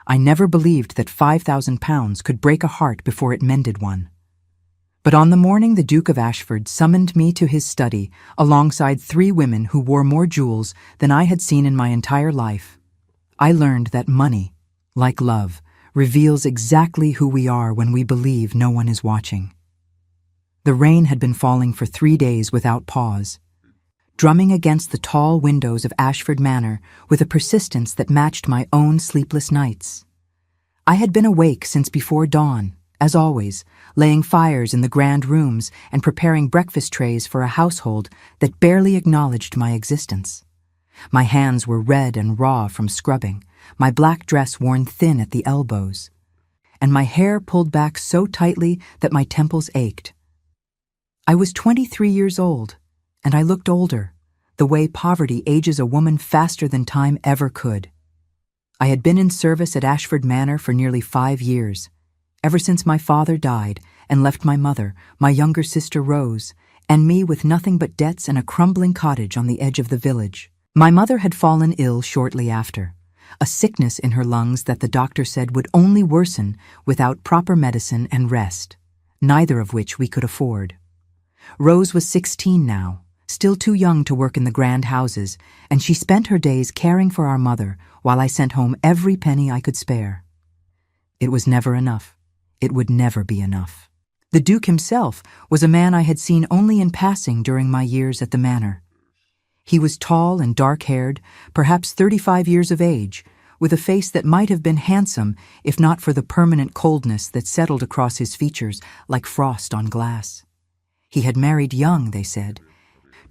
I never believed that £5,000 could break a heart before it mended one. But on the morning the Duke of Ashford summoned me to his study alongside 3 women who wore more jewels than I had seen in my entire life, I learned that money, like love, reveals exactly who we are when we believe no one is watching. The rain had been falling for 3 days without pause, drumming against the tall windows of Ashford Manor with a persistence that matched my own sleepless nights. I had been awake since before dawn, as always, laying fires in the grand rooms and preparing breakfast trays for a household that barely acknowledged my existence. My hands were red and raw from scrubbing, my black dress worn thin at the elbows, and my hair pulled back so tightly that my temples ached. I was 23 years old, and I looked older, the way poverty ages a woman faster than time ever could. I had been in service at Ashford Manor for nearly 5 years, ever since my father died and left my mother, my younger sister Rose, and me with nothing but debts and a crumbling cottage on the edge of the village. My mother had fallen ill shortly after, a sickness in her lungs that the doctor said would only worsen without proper medicine and rest, neither of which we could afford. Rose was 16 now, still too young to work in the grand houses, and she spent her days caring for our mother while I sent home every penny I could spare. It was never enough. It would never be enough. The Duke himself was a man I had seen only in passing during my years at the manor. He was tall and dark-haired, perhaps 35 years of age, with a face that might have been handsome if not for the permanent coldness that settled across his features like frost on glass. He had married young, they said,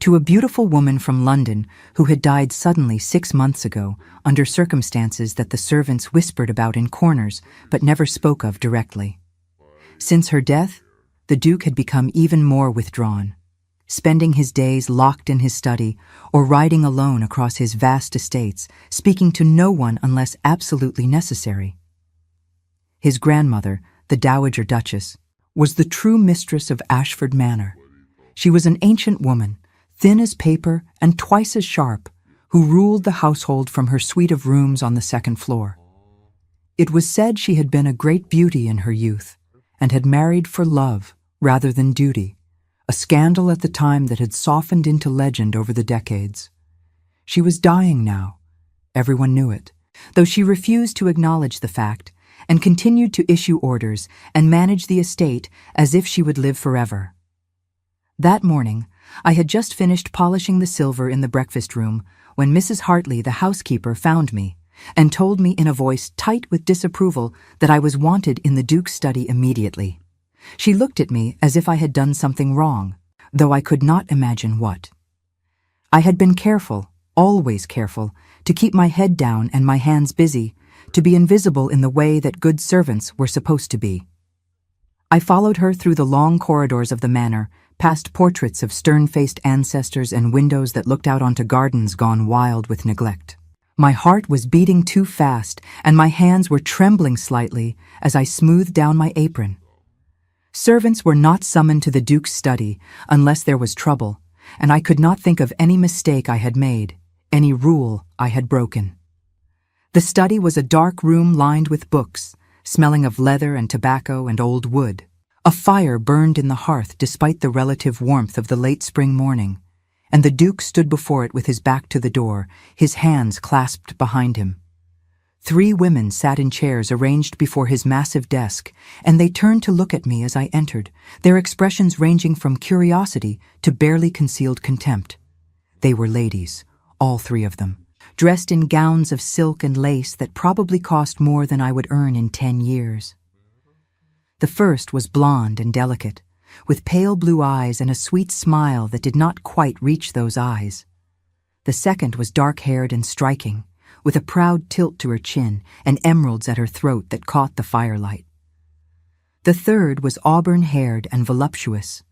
to a beautiful woman from London who had died suddenly 6 months ago under circumstances that the servants whispered about in corners but never spoke of directly. Since her death, the Duke had become even more withdrawn, spending his days locked in his study or riding alone across his vast estates, speaking to no one unless absolutely necessary. His grandmother, the Dowager Duchess, was the true mistress of Ashford Manor. She was an ancient woman, thin as paper and twice as sharp, who ruled the household from her suite of rooms on the 2nd floor. It was said she had been a great beauty in her youth, and had married for love rather than duty, a scandal at the time that had softened into legend over the decades. She was dying now. Everyone knew it, though she refused to acknowledge the fact, and continued to issue orders and manage the estate as if she would live forever. That morning, I had just finished polishing the silver in the breakfast room when Mrs. Hartley, the housekeeper, found me and told me in a voice tight with disapproval that I was wanted in the Duke's study immediately. She looked at me as if I had done something wrong, though I could not imagine what. I had been careful, always careful, to keep my head down and my hands busy, to be invisible in the way that good servants were supposed to be. I followed her through the long corridors of the manor, past portraits of stern-faced ancestors and windows that looked out onto gardens gone wild with neglect. My heart was beating too fast, and my hands were trembling slightly as I smoothed down my apron. Servants were not summoned to the Duke's study unless there was trouble, and I could not think of any mistake I had made, any rule I had broken. The study was a dark room lined with books, smelling of leather and tobacco and old wood. A fire burned in the hearth despite the relative warmth of the late spring morning, and the Duke stood before it with his back to the door, his hands clasped behind him. 3 women sat in chairs arranged before his massive desk, and they turned to look at me as I entered, their expressions ranging from curiosity to barely concealed contempt. They were ladies, all 3 of them, dressed in gowns of silk and lace that probably cost more than I would earn in 10 years. The first was blonde and delicate, with pale blue eyes and a sweet smile that did not quite reach those eyes. The second was dark-haired and striking, with a proud tilt to her chin and emeralds at her throat that caught the firelight. The third was auburn-haired and voluptuous,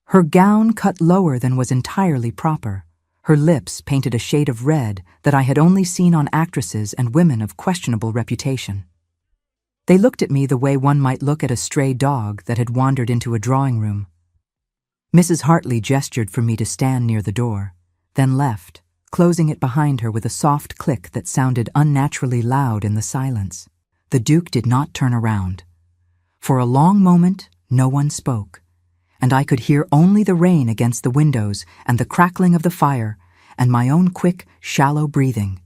her gown cut lower than was entirely proper, her lips painted a shade of red that I had only seen on actresses and women of questionable reputation. They looked at me the way one might look at a stray dog that had wandered into a drawing room. Mrs. Hartley gestured for me to stand near the door, then left, closing it behind her with a soft click that sounded unnaturally loud in the silence. The Duke did not turn around. For a long moment, no one spoke, and I could hear only the rain against the windows and the crackling of the fire and my own quick, shallow breathing.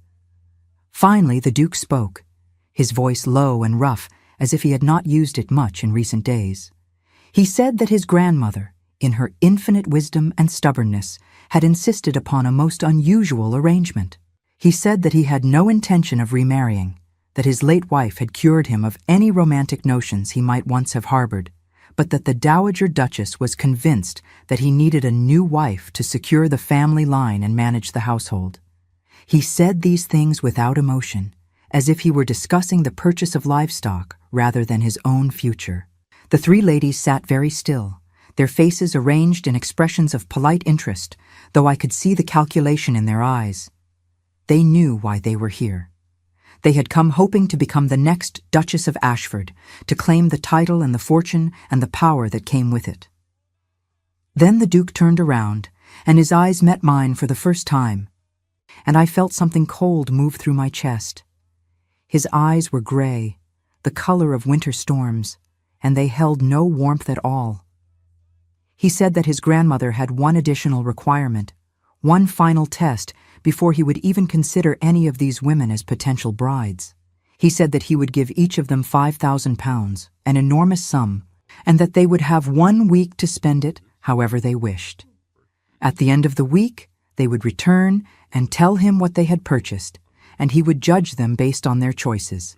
Finally, the Duke spoke, his voice low and rough, as if he had not used it much in recent days. He said that his grandmother, in her infinite wisdom and stubbornness, had insisted upon a most unusual arrangement. He said that he had no intention of remarrying, that his late wife had cured him of any romantic notions he might once have harbored, but that the Dowager Duchess was convinced that he needed a new wife to secure the family line and manage the household. He said these things without emotion, as if he were discussing the purchase of livestock rather than his own future. The three ladies sat very still, their faces arranged in expressions of polite interest, though I could see the calculation in their eyes. They knew why they were here. They had come hoping to become the next Duchess of Ashford, to claim the title and the fortune and the power that came with it. Then the Duke turned around, and his eyes met mine for the first time, and I felt something cold move through my chest. His eyes were gray, the color of winter storms, and they held no warmth at all. He said that his grandmother had one additional requirement, one final test, before he would even consider any of these women as potential brides. He said that he would give each of them £5,000, an enormous sum, and that they would have 1 week to spend it however they wished. At the end of the week, they would return and tell him what they had purchased, and he would judge them based on their choices.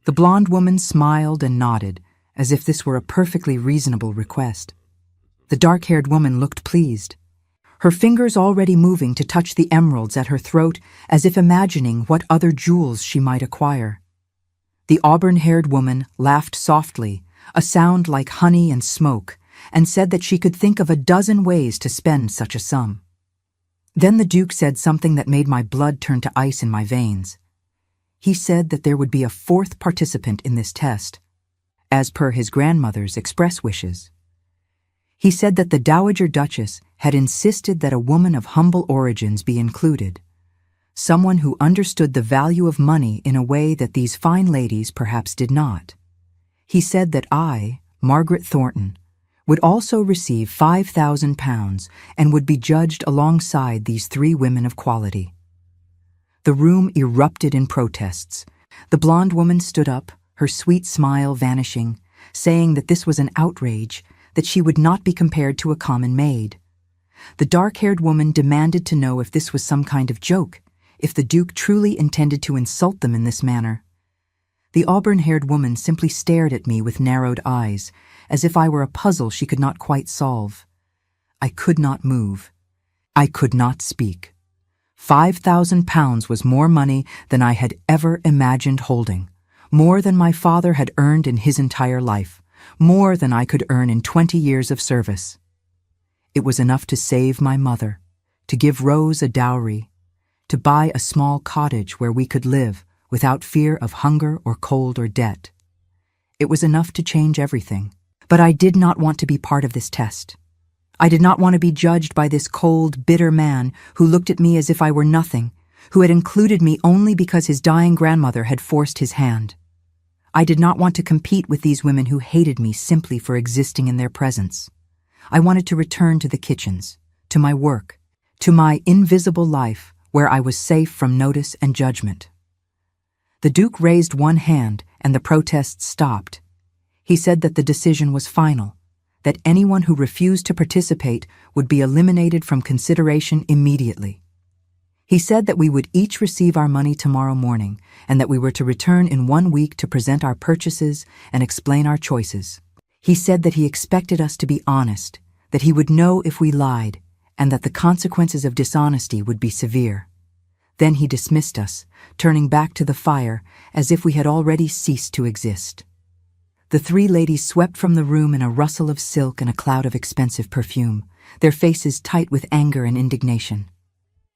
The blonde woman smiled and nodded, as if this were a perfectly reasonable request. The dark-haired woman looked pleased, her fingers already moving to touch the emeralds at her throat, as if imagining what other jewels she might acquire. The auburn-haired woman laughed softly, a sound like honey and smoke, and said that she could think of a dozen ways to spend such a sum. Then the Duke said something that made my blood turn to ice in my veins. He said that there would be a fourth participant in this test, as per his grandmother's express wishes. He said that the Dowager Duchess had insisted that a woman of humble origins be included, someone who understood the value of money in a way that these fine ladies perhaps did not. He said that I, Margaret Thornton, would also receive £5,000 and would be judged alongside these three women of quality. The room erupted in protests. The blonde woman stood up, her sweet smile vanishing, saying that this was an outrage, that she would not be compared to a common maid. The dark-haired woman demanded to know if this was some kind of joke, if the Duke truly intended to insult them in this manner. The auburn-haired woman simply stared at me with narrowed eyes, as if I were a puzzle she could not quite solve. I could not move. I could not speak. £5,000 was more money than I had ever imagined holding, more than my father had earned in his entire life, more than I could earn in 20 years of service. It was enough to save my mother, to give Rose a dowry, to buy a small cottage where we could live without fear of hunger or cold or debt. It was enough to change everything. But I did not want to be part of this test. I did not want to be judged by this cold, bitter man who looked at me as if I were nothing, who had included me only because his dying grandmother had forced his hand. I did not want to compete with these women who hated me simply for existing in their presence. I wanted to return to the kitchens, to my work, to my invisible life where I was safe from notice and judgment. The Duke raised one hand and the protests stopped. He said that the decision was final, that anyone who refused to participate would be eliminated from consideration immediately. He said that we would each receive our money tomorrow morning and that we were to return in 1 week to present our purchases and explain our choices. He said that he expected us to be honest, that he would know if we lied, and that the consequences of dishonesty would be severe. Then he dismissed us, turning back to the fire as if we had already ceased to exist. The three ladies swept from the room in a rustle of silk and a cloud of expensive perfume, their faces tight with anger and indignation.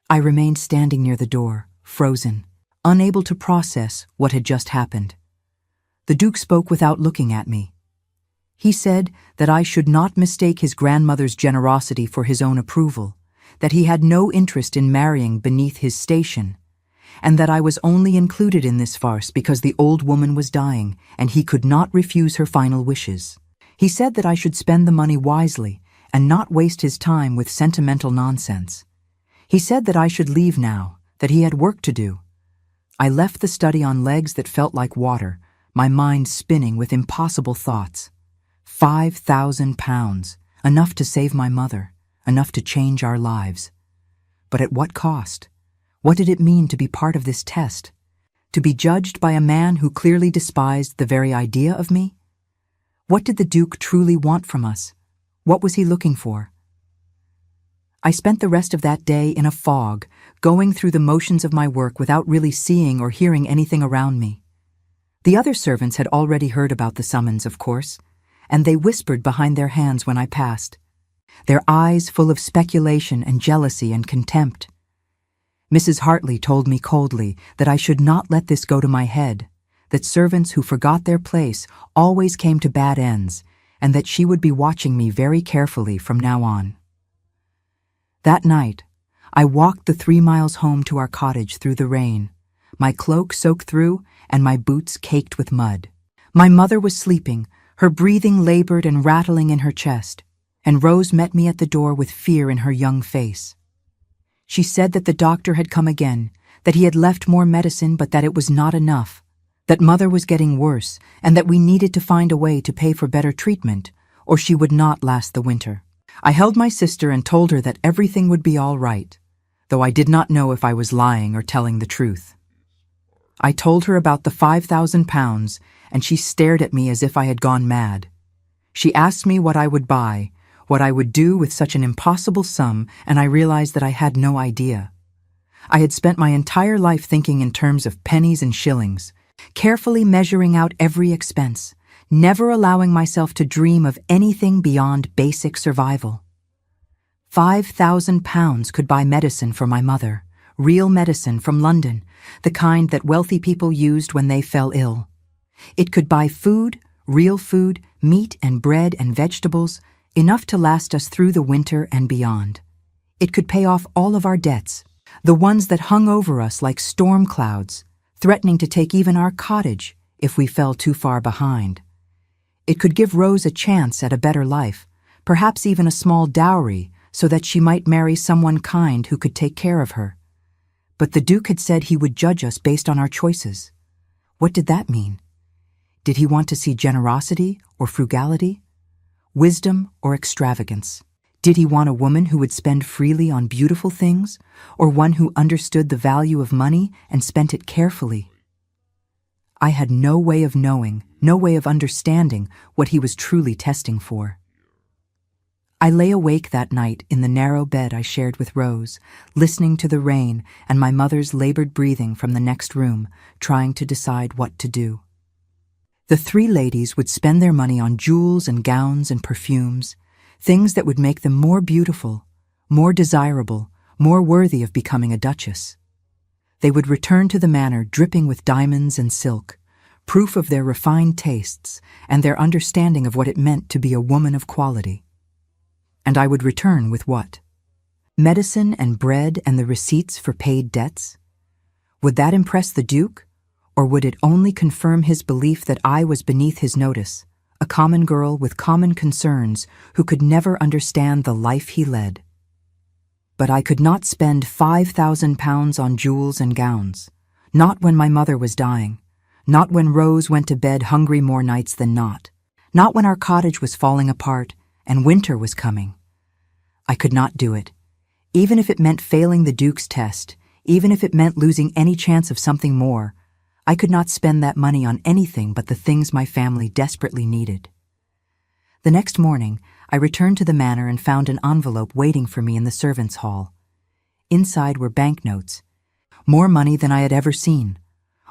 I remained standing near the door, frozen, unable to process what had just happened. The Duke spoke without looking at me. He said that I should not mistake his grandmother's generosity for his own approval, that he had no interest in marrying beneath his station, and that I was only included in this farce because the old woman was dying and he could not refuse her final wishes. He said that I should spend the money wisely and not waste his time with sentimental nonsense. He said that I should leave now, that he had work to do. I left the study on legs that felt like water, my mind spinning with impossible thoughts. £5,000, enough to save my mother, enough to change our lives. But at what cost? What did it mean to be part of this test? To be judged by a man who clearly despised the very idea of me? What did the Duke truly want from us? What was he looking for? I spent the rest of that day in a fog, going through the motions of my work without really seeing or hearing anything around me. The other servants had already heard about the summons, of course, and they whispered behind their hands when I passed, their eyes full of speculation and jealousy and contempt. Mrs. Hartley told me coldly that I should not let this go to my head, that servants who forgot their place always came to bad ends, and that she would be watching me very carefully from now on. That night, I walked the 3 miles home to our cottage through the rain, my cloak soaked through and my boots caked with mud. My mother was sleeping, her breathing labored and rattling in her chest, and Rose met me at the door with fear in her young face. She said that the doctor had come again, that he had left more medicine but that it was not enough, that Mother was getting worse and that we needed to find a way to pay for better treatment, or she would not last the winter. I held my sister and told her that everything would be all right, though I did not know if I was lying or telling the truth. I told her about the £5,000, and she stared at me as if I had gone mad. She asked me what I would buy, what I would do with such an impossible sum, and I realized that I had no idea. I had spent my entire life thinking in terms of pennies and shillings, carefully measuring out every expense, never allowing myself to dream of anything beyond basic survival. £5,000 could buy medicine for my mother, real medicine from London, the kind that wealthy people used when they fell ill. It could buy food, real food, meat and bread and vegetables, enough to last us through the winter and beyond. It could pay off all of our debts, the ones that hung over us like storm clouds, threatening to take even our cottage if we fell too far behind. It could give Rose a chance at a better life, perhaps even a small dowry, so that she might marry someone kind who could take care of her. But the Duke had said he would judge us based on our choices. What did that mean? Did he want to see generosity or frugality? Wisdom or extravagance? Did he want a woman who would spend freely on beautiful things, or one who understood the value of money and spent it carefully? I had no way of knowing, no way of understanding what he was truly testing for. I lay awake that night in the narrow bed I shared with Rose, listening to the rain and my mother's labored breathing from the next room, trying to decide what to do. The 3 ladies would spend their money on jewels and gowns and perfumes, things that would make them more beautiful, more desirable, more worthy of becoming a duchess. They would return to the manor dripping with diamonds and silk, proof of their refined tastes and their understanding of what it meant to be a woman of quality. And I would return with what? Medicine and bread and the receipts for paid debts? Would that impress the Duke? Or would it only confirm his belief that I was beneath his notice, a common girl with common concerns who could never understand the life he led? But I could not spend £5,000 on jewels and gowns, not when my mother was dying, not when Rose went to bed hungry more nights than not when our cottage was falling apart and winter was coming. I could not do it, even if it meant failing the Duke's test, even if it meant losing any chance of something more. I could not spend that money on anything but the things my family desperately needed. The next morning, I returned to the manor and found an envelope waiting for me in the servants' hall. Inside were banknotes, more money than I had ever seen,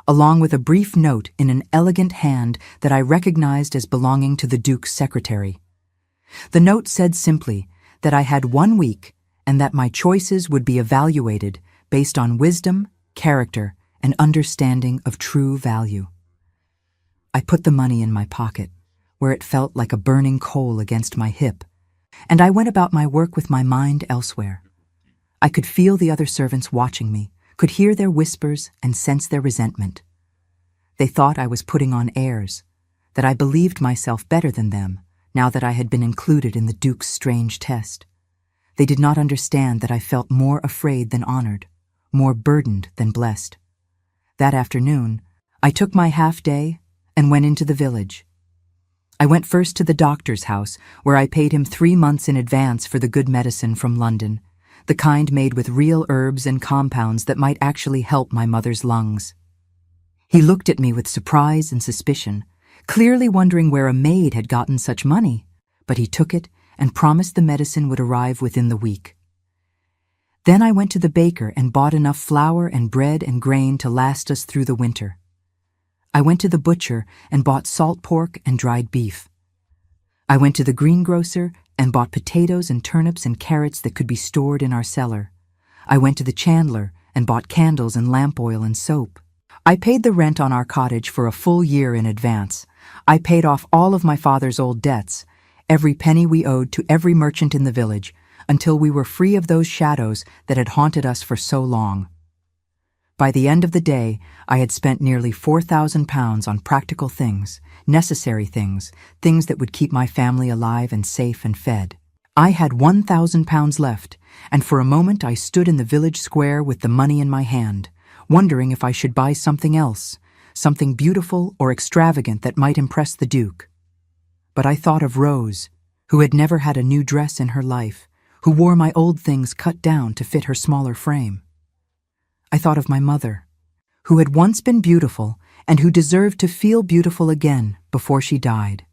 along with a brief note in an elegant hand that I recognized as belonging to the Duke's secretary. The note said simply that I had 1 week and that my choices would be evaluated based on wisdom, character, and understanding of true value. I put the money in my pocket, where it felt like a burning coal against my hip, and I went about my work with my mind elsewhere. I could feel the other servants watching me, could hear their whispers and sense their resentment. They thought I was putting on airs, that I believed myself better than them, now that I had been included in the Duke's strange test. They did not understand that I felt more afraid than honored, more burdened than blessed. That afternoon, I took my half-day and went into the village. I went first to the doctor's house, where I paid him 3 months in advance for the good medicine from London, the kind made with real herbs and compounds that might actually help my mother's lungs. He looked at me with surprise and suspicion, clearly wondering where a maid had gotten such money, but he took it and promised the medicine would arrive within the week. Then I went to the baker and bought enough flour and bread and grain to last us through the winter. I went to the butcher and bought salt pork and dried beef. I went to the greengrocer and bought potatoes and turnips and carrots that could be stored in our cellar. I went to the chandler and bought candles and lamp oil and soap. I paid the rent on our cottage for a full year in advance. I paid off all of my father's old debts, every penny we owed to every merchant in the village, until we were free of those shadows that had haunted us for so long. By the end of the day, I had spent nearly £4,000 on practical things, necessary things, things that would keep my family alive and safe and fed. I had £1,000 left, and for a moment I stood in the village square with the money in my hand, wondering if I should buy something else, something beautiful or extravagant that might impress the Duke. But I thought of Rose, who had never had a new dress in her life, who wore my old things cut down to fit her smaller frame. I thought of my mother, who had once been beautiful and who deserved to feel beautiful again before she died.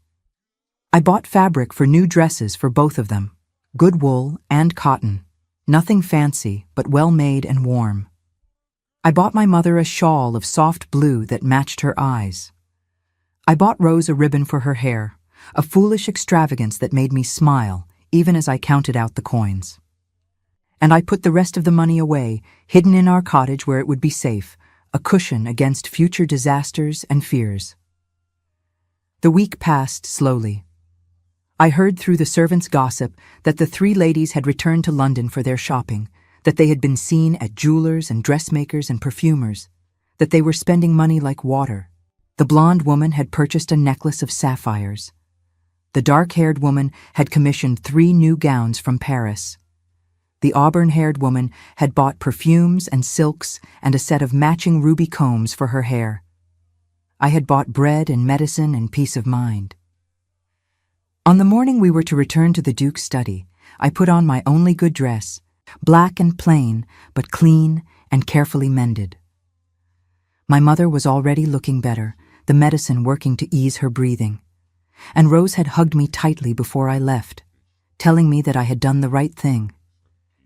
I bought fabric for new dresses for both of them, good wool and cotton, nothing fancy but well made and warm. I bought my mother a shawl of soft blue that matched her eyes. I bought Rose a ribbon for her hair, a foolish extravagance that made me smile even as I counted out the coins. And I put the rest of the money away, hidden in our cottage where it would be safe, a cushion against future disasters and fears. The week passed slowly. I heard through the servants' gossip that the 3 ladies had returned to London for their shopping, that they had been seen at jewelers and dressmakers and perfumers, that they were spending money like water. The blonde woman had purchased a necklace of sapphires. The dark-haired woman had commissioned 3 new gowns from Paris. The auburn-haired woman had bought perfumes and silks and a set of matching ruby combs for her hair. I had bought bread and medicine and peace of mind. On the morning we were to return to the Duke's study, I put on my only good dress, black and plain, but clean and carefully mended. My mother was already looking better, the medicine working to ease her breathing, and Rose had hugged me tightly before I left, telling me that I had done the right thing,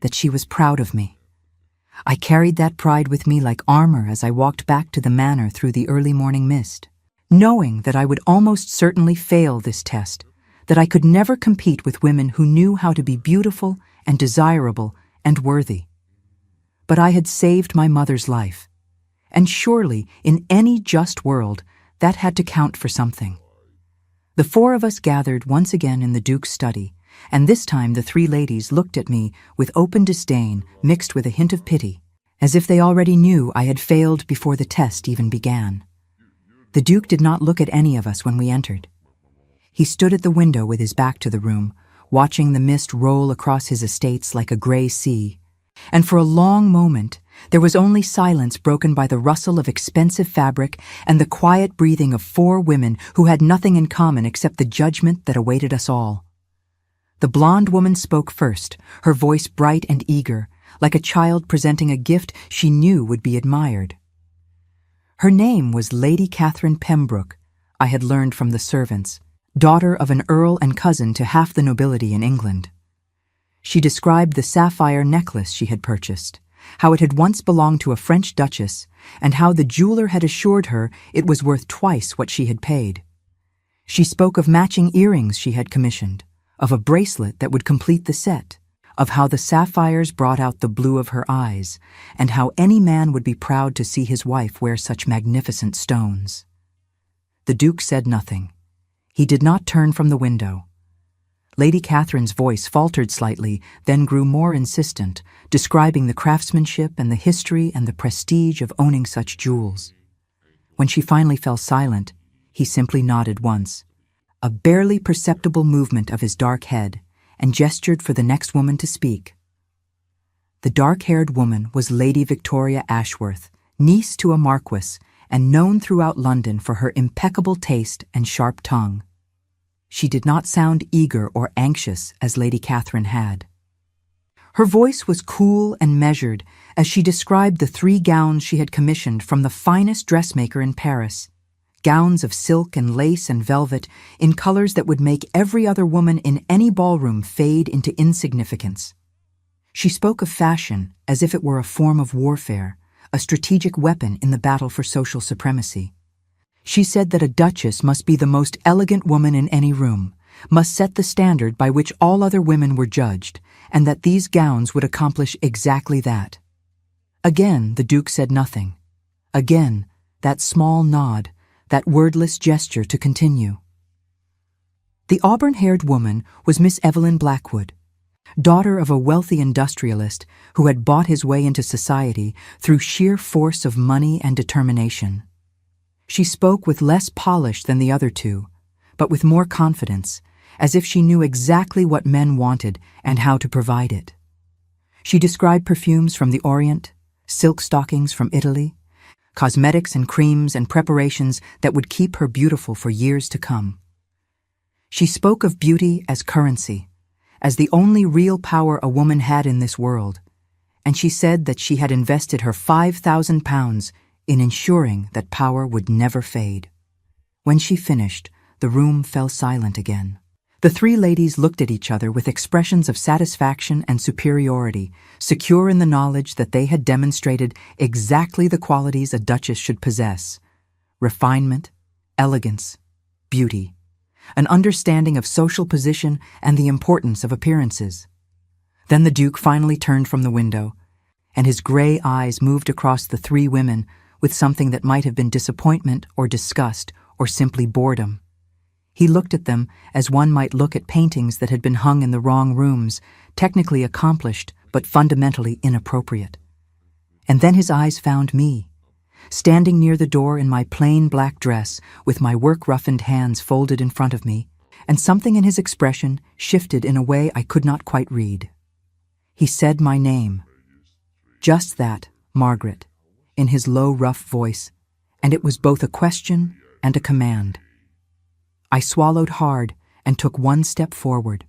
that she was proud of me. I carried that pride with me like armor as I walked back to the manor through the early morning mist, knowing that I would almost certainly fail this test, that I could never compete with women who knew how to be beautiful and desirable and worthy. But I had saved my mother's life, and surely, in any just world, that had to count for something. The 4 of us gathered once again in the Duke's study, and this time the 3 ladies looked at me with open disdain mixed with a hint of pity, as if they already knew I had failed before the test even began. The Duke did not look at any of us when we entered. He stood at the window with his back to the room, watching the mist roll across his estates like a gray sea, and for a long moment there was only silence broken by the rustle of expensive fabric and the quiet breathing of 4 women who had nothing in common except the judgment that awaited us all. The blonde woman spoke first, her voice bright and eager, like a child presenting a gift she knew would be admired. Her name was Lady Catherine Pembroke, I had learned from the servants, daughter of an earl and cousin to half the nobility in England. She described the sapphire necklace she had purchased, how it had once belonged to a French duchess, and how the jeweler had assured her it was worth twice what she had paid. She spoke of matching earrings she had commissioned, of a bracelet that would complete the set, of how the sapphires brought out the blue of her eyes, and how any man would be proud to see his wife wear such magnificent stones. The Duke said nothing. He did not turn from the window. Lady Catherine's voice faltered slightly, then grew more insistent, describing the craftsmanship and the history and the prestige of owning such jewels. When she finally fell silent, he simply nodded once, a barely perceptible movement of his dark head, and gestured for the next woman to speak. The dark-haired woman was Lady Victoria Ashworth, niece to a marquis, and known throughout London for her impeccable taste and sharp tongue. She did not sound eager or anxious as Lady Catherine had. Her voice was cool and measured as she described the 3 gowns she had commissioned from the finest dressmaker in Paris, gowns of silk and lace and velvet in colors that would make every other woman in any ballroom fade into insignificance. She spoke of fashion as if it were a form of warfare, a strategic weapon in the battle for social supremacy. She said that a duchess must be the most elegant woman in any room, must set the standard by which all other women were judged, and that these gowns would accomplish exactly that. Again, the Duke said nothing. Again, that small nod, that wordless gesture to continue. The auburn-haired woman was Miss Evelyn Blackwood, daughter of a wealthy industrialist who had bought his way into society through sheer force of money and determination. She spoke with less polish than the other 2, but with more confidence, as if she knew exactly what men wanted and how to provide it. She described perfumes from the Orient, silk stockings from Italy, cosmetics and creams and preparations that would keep her beautiful for years to come. She spoke of beauty as currency, as the only real power a woman had in this world, and she said that she had invested her £5,000 in ensuring that power would never fade. When she finished, the room fell silent again. The 3 ladies looked at each other with expressions of satisfaction and superiority, secure in the knowledge that they had demonstrated exactly the qualities a duchess should possess: refinement, elegance, beauty, an understanding of social position and the importance of appearances. Then the Duke finally turned from the window, and his gray eyes moved across the 3 women with something that might have been disappointment or disgust or simply boredom. He looked at them as one might look at paintings that had been hung in the wrong rooms, technically accomplished but fundamentally inappropriate. And then his eyes found me, standing near the door in my plain black dress with my work-roughened hands folded in front of me, and something in his expression shifted in a way I could not quite read. He said my name. Just that, Margaret, in his low, rough voice, and it was both a question and a command. I swallowed hard and took one step forward.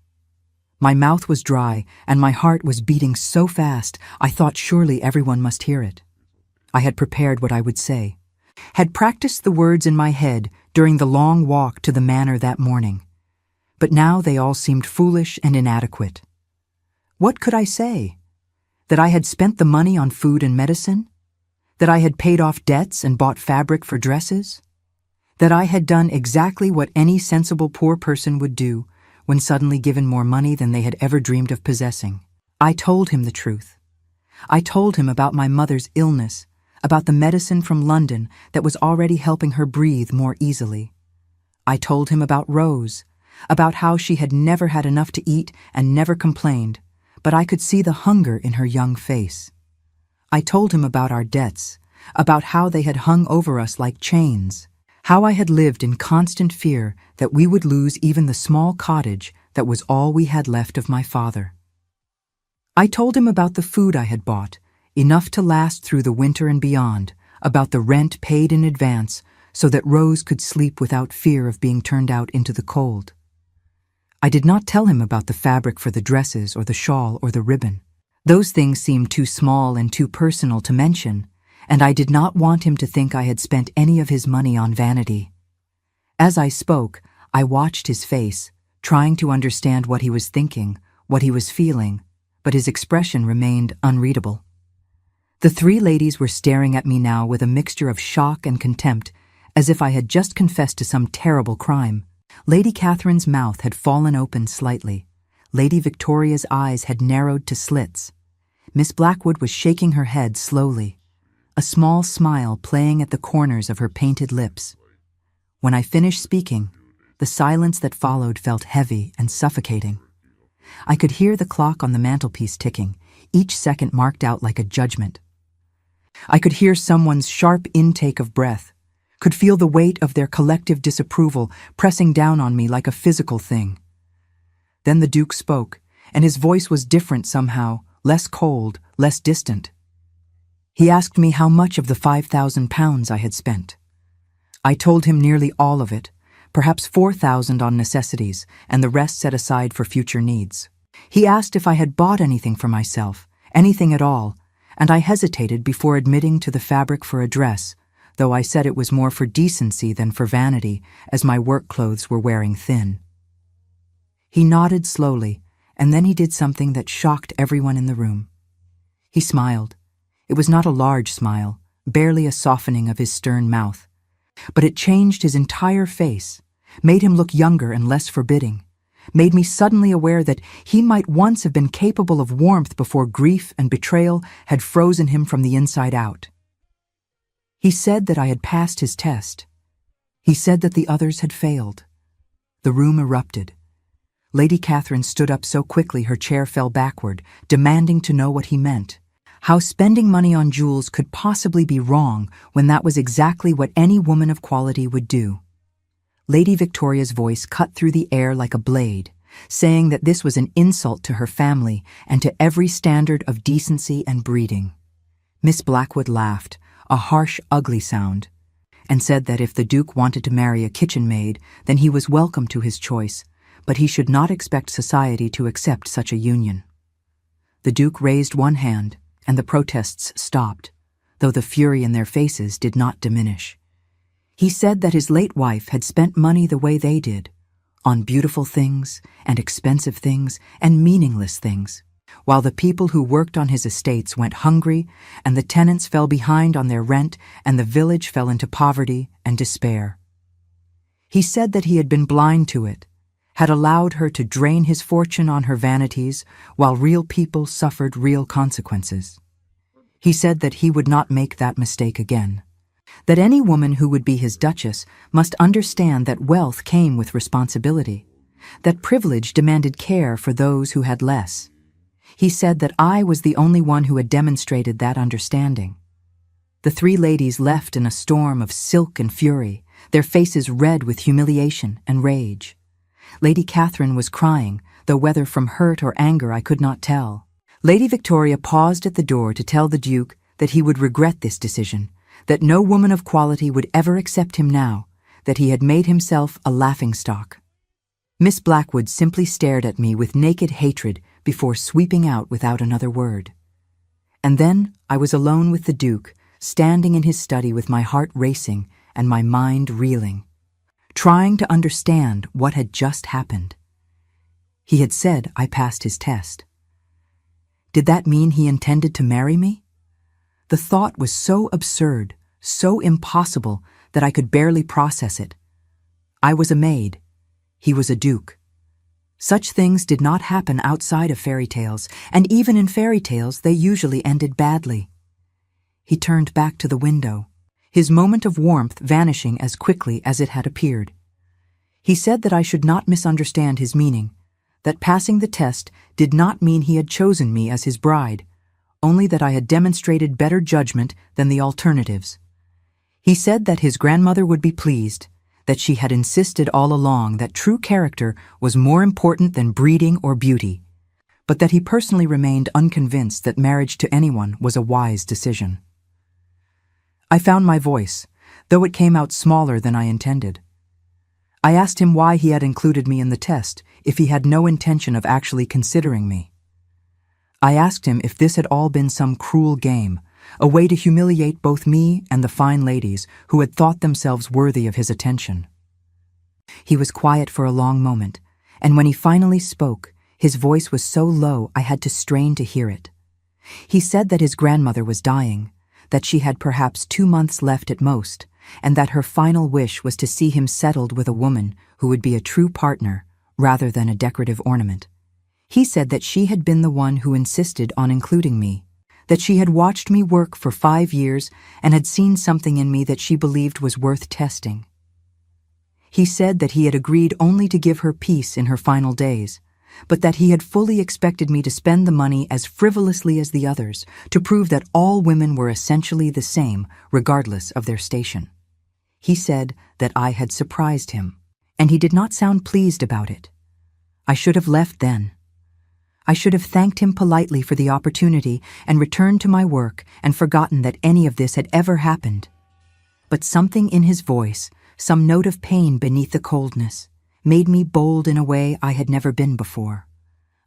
My mouth was dry and my heart was beating so fast I thought surely everyone must hear it. I had prepared what I would say, had practiced the words in my head during the long walk to the manor that morning, but now they all seemed foolish and inadequate. What could I say? That I had spent the money on food and medicine? That I had paid off debts and bought fabric for dresses? That I had done exactly what any sensible poor person would do when suddenly given more money than they had ever dreamed of possessing? I told him the truth. I told him about my mother's illness, about the medicine from London that was already helping her breathe more easily. I told him about Rose, about how she had never had enough to eat and never complained, but I could see the hunger in her young face. I told him about our debts, about how they had hung over us like chains, how I had lived in constant fear that we would lose even the small cottage that was all we had left of my father. I told him about the food I had bought, enough to last through the winter and beyond, about the rent paid in advance so that Rose could sleep without fear of being turned out into the cold. I did not tell him about the fabric for the dresses or the shawl or the ribbon. Those things seemed too small and too personal to mention, and I did not want him to think I had spent any of his money on vanity. As I spoke, I watched his face, trying to understand what he was thinking, what he was feeling, but his expression remained unreadable. The 3 ladies were staring at me now with a mixture of shock and contempt, as if I had just confessed to some terrible crime. Lady Catherine's mouth had fallen open slightly. Lady Victoria's eyes had narrowed to slits. Miss Blackwood was shaking her head slowly, a small smile playing at the corners of her painted lips. When I finished speaking, The silence that followed felt heavy and suffocating. I could hear the clock on the mantelpiece ticking, each second marked out like a judgment. I could hear someone's sharp intake of breath, could feel the weight of their collective disapproval pressing down on me like a physical thing. Then the Duke spoke, and his voice was different somehow, less cold, less distant. He asked me how much of the £5,000 I had spent. I told him nearly all of it, perhaps 4,000 on necessities, and the rest set aside for future needs. He asked if I had bought anything for myself, anything at all, and I hesitated before admitting to the fabric for a dress, though I said it was more for decency than for vanity, as my work clothes were wearing thin. He nodded slowly, and then he did something that shocked everyone in the room. He smiled. It was not a large smile, barely a softening of his stern mouth, but it changed his entire face, made him look younger and less forbidding, made me suddenly aware that he might once have been capable of warmth before grief and betrayal had frozen him from the inside out. He said that I had passed his test. He said that the others had failed. The room erupted. Lady Catherine stood up so quickly her chair fell backward, demanding to know what he meant. How spending money on jewels could possibly be wrong when that was exactly what any woman of quality would do. Lady Victoria's voice cut through the air like a blade, saying that this was an insult to her family and to every standard of decency and breeding. Miss Blackwood laughed, a harsh, ugly sound, and said that if the Duke wanted to marry a kitchen maid, then he was welcome to his choice, but he should not expect society to accept such a union. The Duke raised one hand, and the protests stopped, though the fury in their faces did not diminish. He said that his late wife had spent money the way they did, on beautiful things and expensive things and meaningless things, while the people who worked on his estates went hungry and the tenants fell behind on their rent and the village fell into poverty and despair. He said that he had been blind to it, had allowed her to drain his fortune on her vanities while real people suffered real consequences. He said that he would not make that mistake again, that any woman who would be his duchess must understand that wealth came with responsibility, that privilege demanded care for those who had less. He said that I was the only one who had demonstrated that understanding. The three ladies left in a storm of silk and fury, their faces red with humiliation and rage. Lady Catherine was crying, though whether from hurt or anger I could not tell. Lady Victoria paused at the door to tell the Duke that he would regret this decision, that no woman of quality would ever accept him now, that he had made himself a laughingstock. Miss Blackwood simply stared at me with naked hatred before sweeping out without another word. And then I was alone with the Duke, standing in his study with my heart racing and my mind reeling, trying to understand what had just happened. He had said I passed his test. Did that mean he intended to marry me? The thought was so absurd, so impossible, that I could barely process it. I was a maid. He was a duke. Such things did not happen outside of fairy tales, and even in fairy tales they usually ended badly. He turned back to the window, his moment of warmth vanishing as quickly as it had appeared. He said that I should not misunderstand his meaning, that passing the test did not mean he had chosen me as his bride, only that I had demonstrated better judgment than the alternatives. He said that his grandmother would be pleased, that she had insisted all along that true character was more important than breeding or beauty, but that he personally remained unconvinced that marriage to anyone was a wise decision. I found my voice, though it came out smaller than I intended. I asked him why he had included me in the test if he had no intention of actually considering me. I asked him if this had all been some cruel game, a way to humiliate both me and the fine ladies who had thought themselves worthy of his attention. He was quiet for a long moment, and when he finally spoke, his voice was so low I had to strain to hear it. He said that his grandmother was dying, that she had perhaps 2 months left at most, and that her final wish was to see him settled with a woman who would be a true partner rather than a decorative ornament. He said that she had been the one who insisted on including me, that she had watched me work for 5 years and had seen something in me that she believed was worth testing. He said that he had agreed only to give her peace in her final days, but that he had fully expected me to spend the money as frivolously as the others, to prove that all women were essentially the same, regardless of their station. He said that I had surprised him, and he did not sound pleased about it. I should have left then. I should have thanked him politely for the opportunity and returned to my work and forgotten that any of this had ever happened. But something in his voice, some note of pain beneath the coldness, made me bold in a way I had never been before.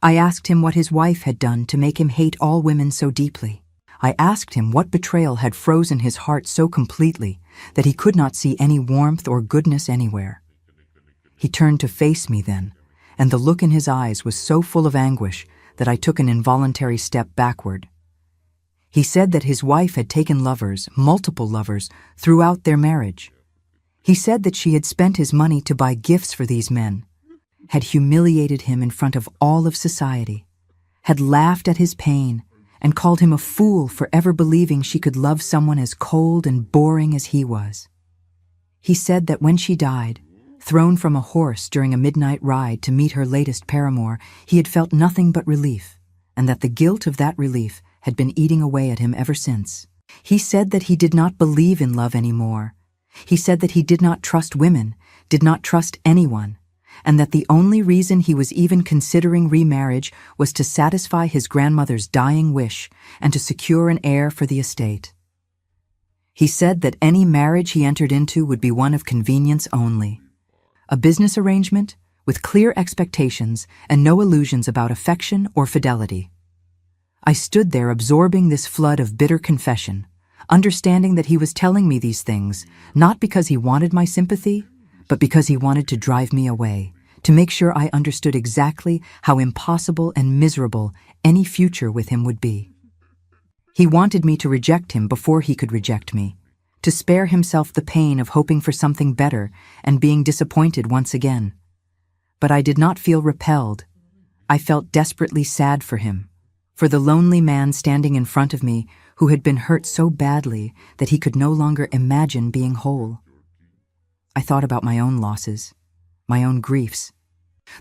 I asked him what his wife had done to make him hate all women so deeply. I asked him what betrayal had frozen his heart so completely that he could not see any warmth or goodness anywhere. He turned to face me then, and the look in his eyes was so full of anguish that I took an involuntary step backward. He said that his wife had taken lovers, multiple lovers, throughout their marriage. He said that she had spent his money to buy gifts for these men, had humiliated him in front of all of society, had laughed at his pain, and called him a fool for ever believing she could love someone as cold and boring as he was. He said that when she died, thrown from a horse during a midnight ride to meet her latest paramour, he had felt nothing but relief, and that the guilt of that relief had been eating away at him ever since. He said that he did not believe in love anymore. He said that he did not trust women, did not trust anyone, and that the only reason he was even considering remarriage was to satisfy his grandmother's dying wish and to secure an heir for the estate. He said that any marriage he entered into would be one of convenience only, a business arrangement with clear expectations and no illusions about affection or fidelity. I stood there absorbing this flood of bitter confession, understanding that he was telling me these things, not because he wanted my sympathy, but because he wanted to drive me away, to make sure I understood exactly how impossible and miserable any future with him would be. He wanted me to reject him before he could reject me, to spare himself the pain of hoping for something better and being disappointed once again. But I did not feel repelled. I felt desperately sad for him, for the lonely man standing in front of me who had been hurt so badly that he could no longer imagine being whole. I thought about my own losses, my own griefs,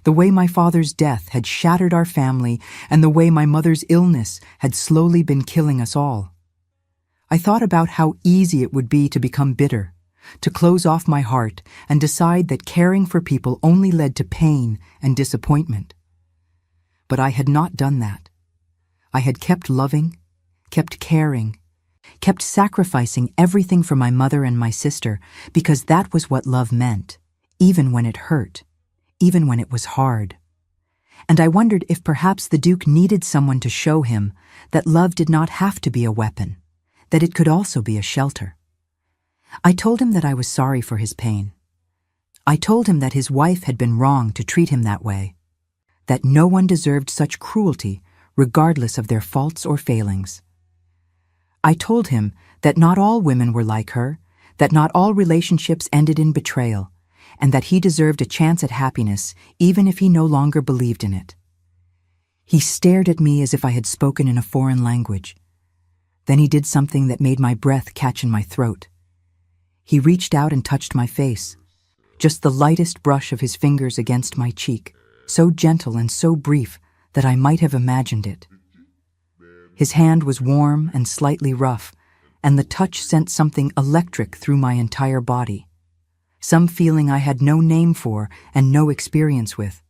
the way my father's death had shattered our family and the way my mother's illness had slowly been killing us all. I thought about how easy it would be to become bitter, to close off my heart and decide that caring for people only led to pain and disappointment. But I had not done that. I had kept loving, kept caring, kept sacrificing everything for my mother and my sister because that was what love meant, even when it hurt, even when it was hard. And I wondered if perhaps the Duke needed someone to show him that love did not have to be a weapon, that it could also be a shelter. I told him that I was sorry for his pain. I told him that his wife had been wrong to treat him that way, that no one deserved such cruelty regardless of their faults or failings. I told him that not all women were like her, that not all relationships ended in betrayal, and that he deserved a chance at happiness even if he no longer believed in it. He stared at me as if I had spoken in a foreign language. Then he did something that made my breath catch in my throat. He reached out and touched my face, just the lightest brush of his fingers against my cheek, so gentle and so brief that I might have imagined it. His hand was warm and slightly rough, and the touch sent something electric through my entire body, some feeling I had no name for and no experience with.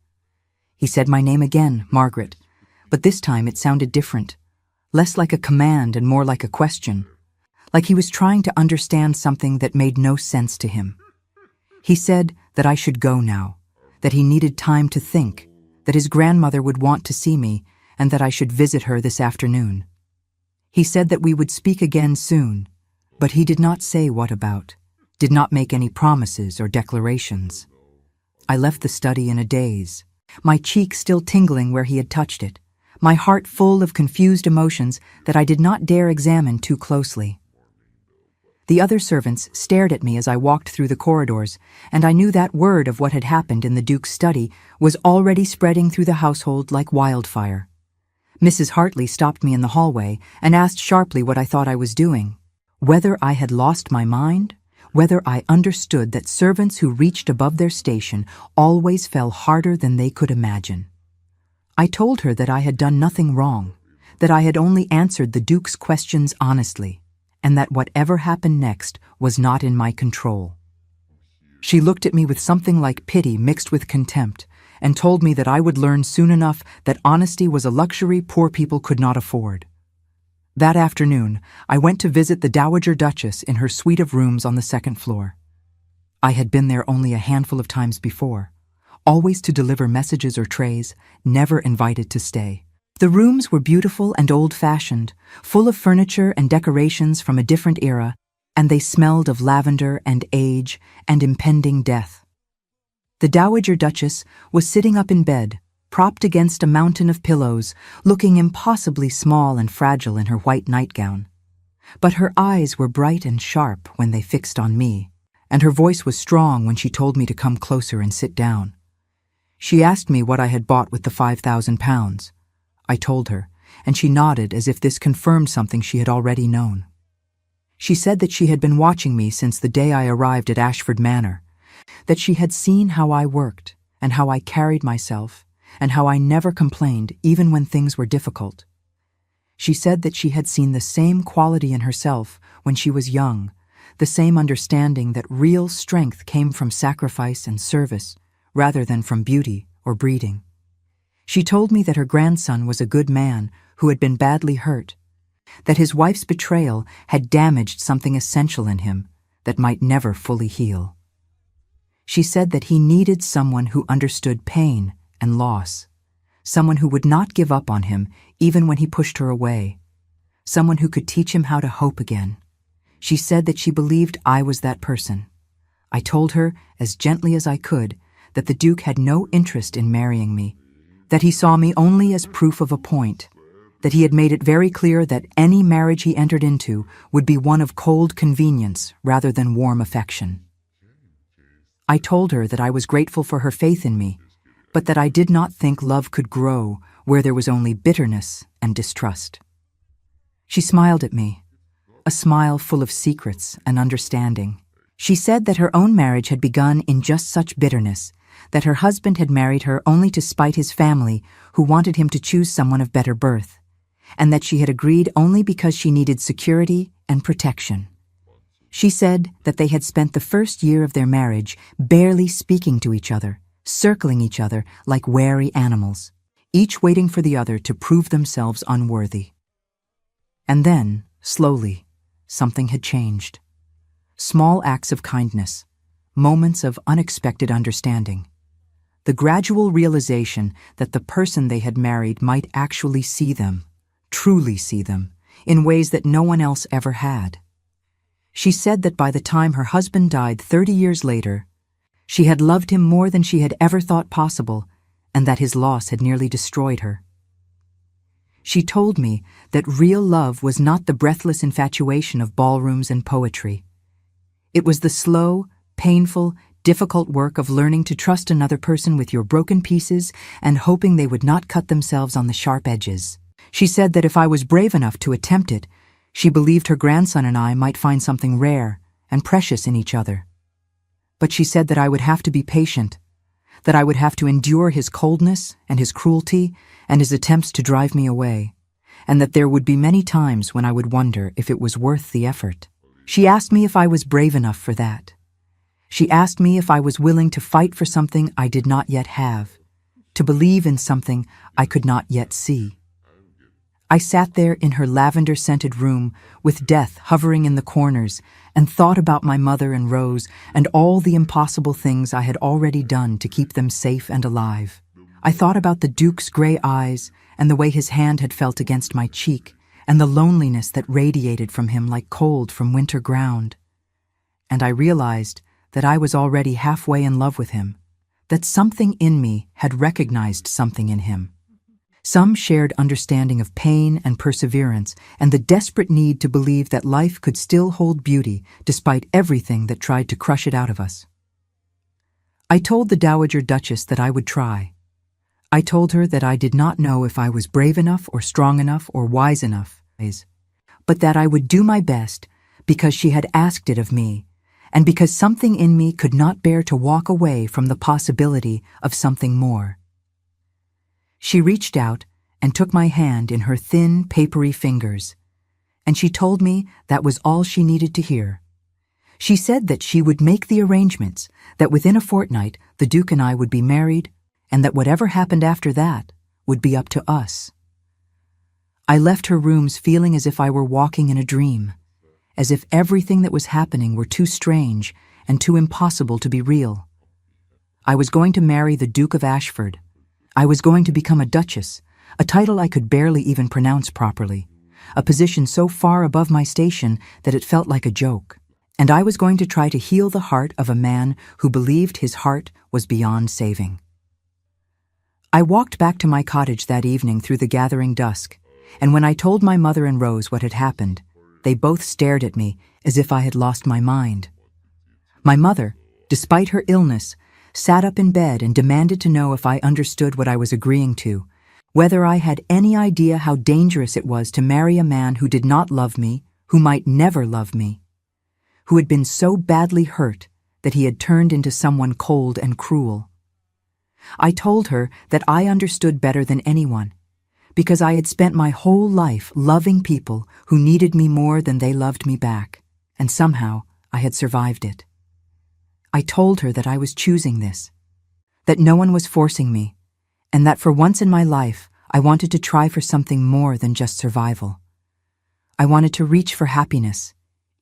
He said my name again, Margaret, but this time it sounded different, less like a command and more like a question, like he was trying to understand something that made no sense to him. He said that I should go now, that he needed time to think, that his grandmother would want to see me, and that I should visit her this afternoon. He said that we would speak again soon, but he did not say what about, did not make any promises or declarations. I left the study in a daze, my cheek still tingling where he had touched it, my heart full of confused emotions that I did not dare examine too closely. The other servants stared at me as I walked through the corridors, and I knew that word of what had happened in the Duke's study was already spreading through the household like wildfire. Mrs. Hartley stopped me in the hallway and asked sharply what I thought I was doing, whether I had lost my mind, whether I understood that servants who reached above their station always fell harder than they could imagine. I told her that I had done nothing wrong, that I had only answered the Duke's questions honestly, and that whatever happened next was not in my control. She looked at me with something like pity mixed with contempt, and told me that I would learn soon enough that honesty was a luxury poor people could not afford. That afternoon, I went to visit the Dowager Duchess in her suite of rooms on the second floor. I had been there only a handful of times before, always to deliver messages or trays, never invited to stay. The rooms were beautiful and old-fashioned, full of furniture and decorations from a different era, and they smelled of lavender and age and impending death. The Dowager Duchess was sitting up in bed, propped against a mountain of pillows, looking impossibly small and fragile in her white nightgown. But her eyes were bright and sharp when they fixed on me, and her voice was strong when she told me to come closer and sit down. She asked me what I had bought with the £5,000. I told her, and she nodded as if this confirmed something she had already known. She said that she had been watching me since the day I arrived at Ashford Manor, that she had seen how I worked and how I carried myself, and how I never complained even when things were difficult. She said that she had seen the same quality in herself when she was young, the same understanding that real strength came from sacrifice and service rather than from beauty or breeding. She told me that her grandson was a good man who had been badly hurt, that his wife's betrayal had damaged something essential in him that might never fully heal. She said that he needed someone who understood pain and loss, someone who would not give up on him even when he pushed her away, someone who could teach him how to hope again. She said that she believed I was that person. I told her, as gently as I could, that the Duke had no interest in marrying me, that he saw me only as proof of a point, that he had made it very clear that any marriage he entered into would be one of cold convenience rather than warm affection. I told her that I was grateful for her faith in me, but that I did not think love could grow where there was only bitterness and distrust. She smiled at me, a smile full of secrets and understanding. She said that her own marriage had begun in just such bitterness, that her husband had married her only to spite his family, who wanted him to choose someone of better birth, and that she had agreed only because she needed security and protection. She said that they had spent the first year of their marriage barely speaking to each other, circling each other like wary animals, each waiting for the other to prove themselves unworthy. And then, slowly, something had changed. Small acts of kindness, moments of unexpected understanding, the gradual realization that the person they had married might actually see them, truly see them, in ways that no one else ever had. She said that by the time her husband died 30 years later, she had loved him more than she had ever thought possible, and that his loss had nearly destroyed her. She told me that real love was not the breathless infatuation of ballrooms and poetry. It was the slow, painful, difficult work of learning to trust another person with your broken pieces and hoping they would not cut themselves on the sharp edges. She said that if I was brave enough to attempt it, she believed her grandson and I might find something rare and precious in each other. But she said that I would have to be patient, that I would have to endure his coldness and his cruelty and his attempts to drive me away, and that there would be many times when I would wonder if it was worth the effort. She asked me if I was brave enough for that. She asked me if I was willing to fight for something I did not yet have, to believe in something I could not yet see. I sat there in her lavender-scented room with death hovering in the corners and thought about my mother and Rose and all the impossible things I had already done to keep them safe and alive. I thought about the Duke's gray eyes and the way his hand had felt against my cheek and the loneliness that radiated from him like cold from winter ground. And I realized that I was already halfway in love with him, that something in me had recognized something in him. Some shared understanding of pain and perseverance and the desperate need to believe that life could still hold beauty despite everything that tried to crush it out of us. I told the Dowager Duchess that I would try. I told her that I did not know if I was brave enough or strong enough or wise enough, but that I would do my best because she had asked it of me, and because something in me could not bear to walk away from the possibility of something more. She reached out and took my hand in her thin, papery fingers, and she told me that was all she needed to hear. She said that she would make the arrangements, that within a fortnight the Duke and I would be married, and that whatever happened after that would be up to us. I left her rooms feeling as if I were walking in a dream, as if everything that was happening were too strange and too impossible to be real. I was going to marry the Duke of Ashford. I was going to become a duchess, a title I could barely even pronounce properly, a position so far above my station that it felt like a joke. And I was going to try to heal the heart of a man who believed his heart was beyond saving. I walked back to my cottage that evening through the gathering dusk, and when I told my mother and Rose what had happened, they both stared at me as if I had lost my mind. My mother, despite her illness, sat up in bed and demanded to know if I understood what I was agreeing to, whether I had any idea how dangerous it was to marry a man who did not love me, who might never love me, who had been so badly hurt that he had turned into someone cold and cruel. I told her that I understood better than anyone, because I had spent my whole life loving people who needed me more than they loved me back, and somehow I had survived it. I told her that I was choosing this, that no one was forcing me, and that for once in my life I wanted to try for something more than just survival. I wanted to reach for happiness,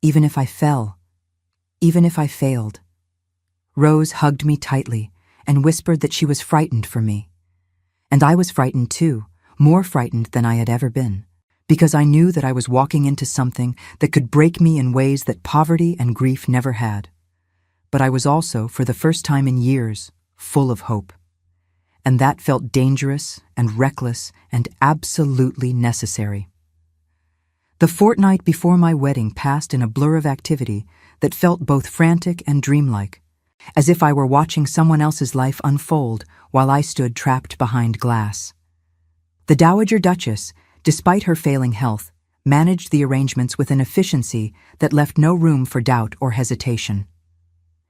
even if I fell, even if I failed. Rose hugged me tightly and whispered that she was frightened for me. And I was frightened too, more frightened than I had ever been, because I knew that I was walking into something that could break me in ways that poverty and grief never had. But I was also, for the first time in years, full of hope. And that felt dangerous and reckless and absolutely necessary. The fortnight before my wedding passed in a blur of activity that felt both frantic and dreamlike, as if I were watching someone else's life unfold while I stood trapped behind glass. The Dowager Duchess, despite her failing health, managed the arrangements with an efficiency that left no room for doubt or hesitation.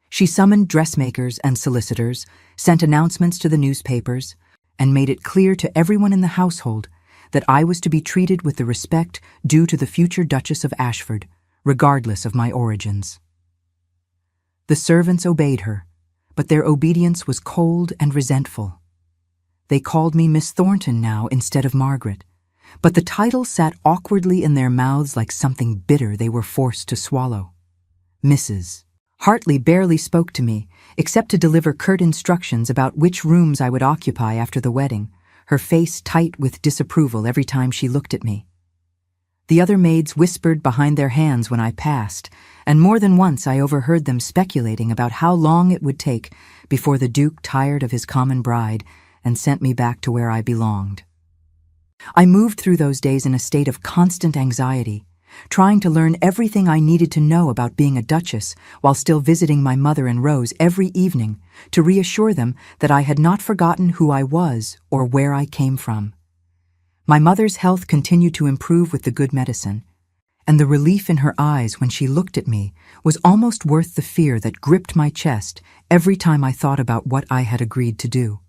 She summoned dressmakers and solicitors, sent announcements to the newspapers, and made it clear to everyone in the household that I was to be treated with the respect due to the future Duchess of Ashford, regardless of my origins. The servants obeyed her, but their obedience was cold and resentful. They called me Miss Thornton now instead of Margaret, but the title sat awkwardly in their mouths like something bitter they were forced to swallow. Mrs. Hartley barely spoke to me, except to deliver curt instructions about which rooms I would occupy after the wedding, her face tight with disapproval every time she looked at me. The other maids whispered behind their hands when I passed, and more than once I overheard them speculating about how long it would take before the Duke tired of his common bride and sent me back to where I belonged. I moved through those days in a state of constant anxiety, trying to learn everything I needed to know about being a duchess while still visiting my mother and Rose every evening to reassure them that I had not forgotten who I was or where I came from. My mother's health continued to improve with the good medicine, and the relief in her eyes when she looked at me was almost worth the fear that gripped my chest every time I thought about what I had agreed to do.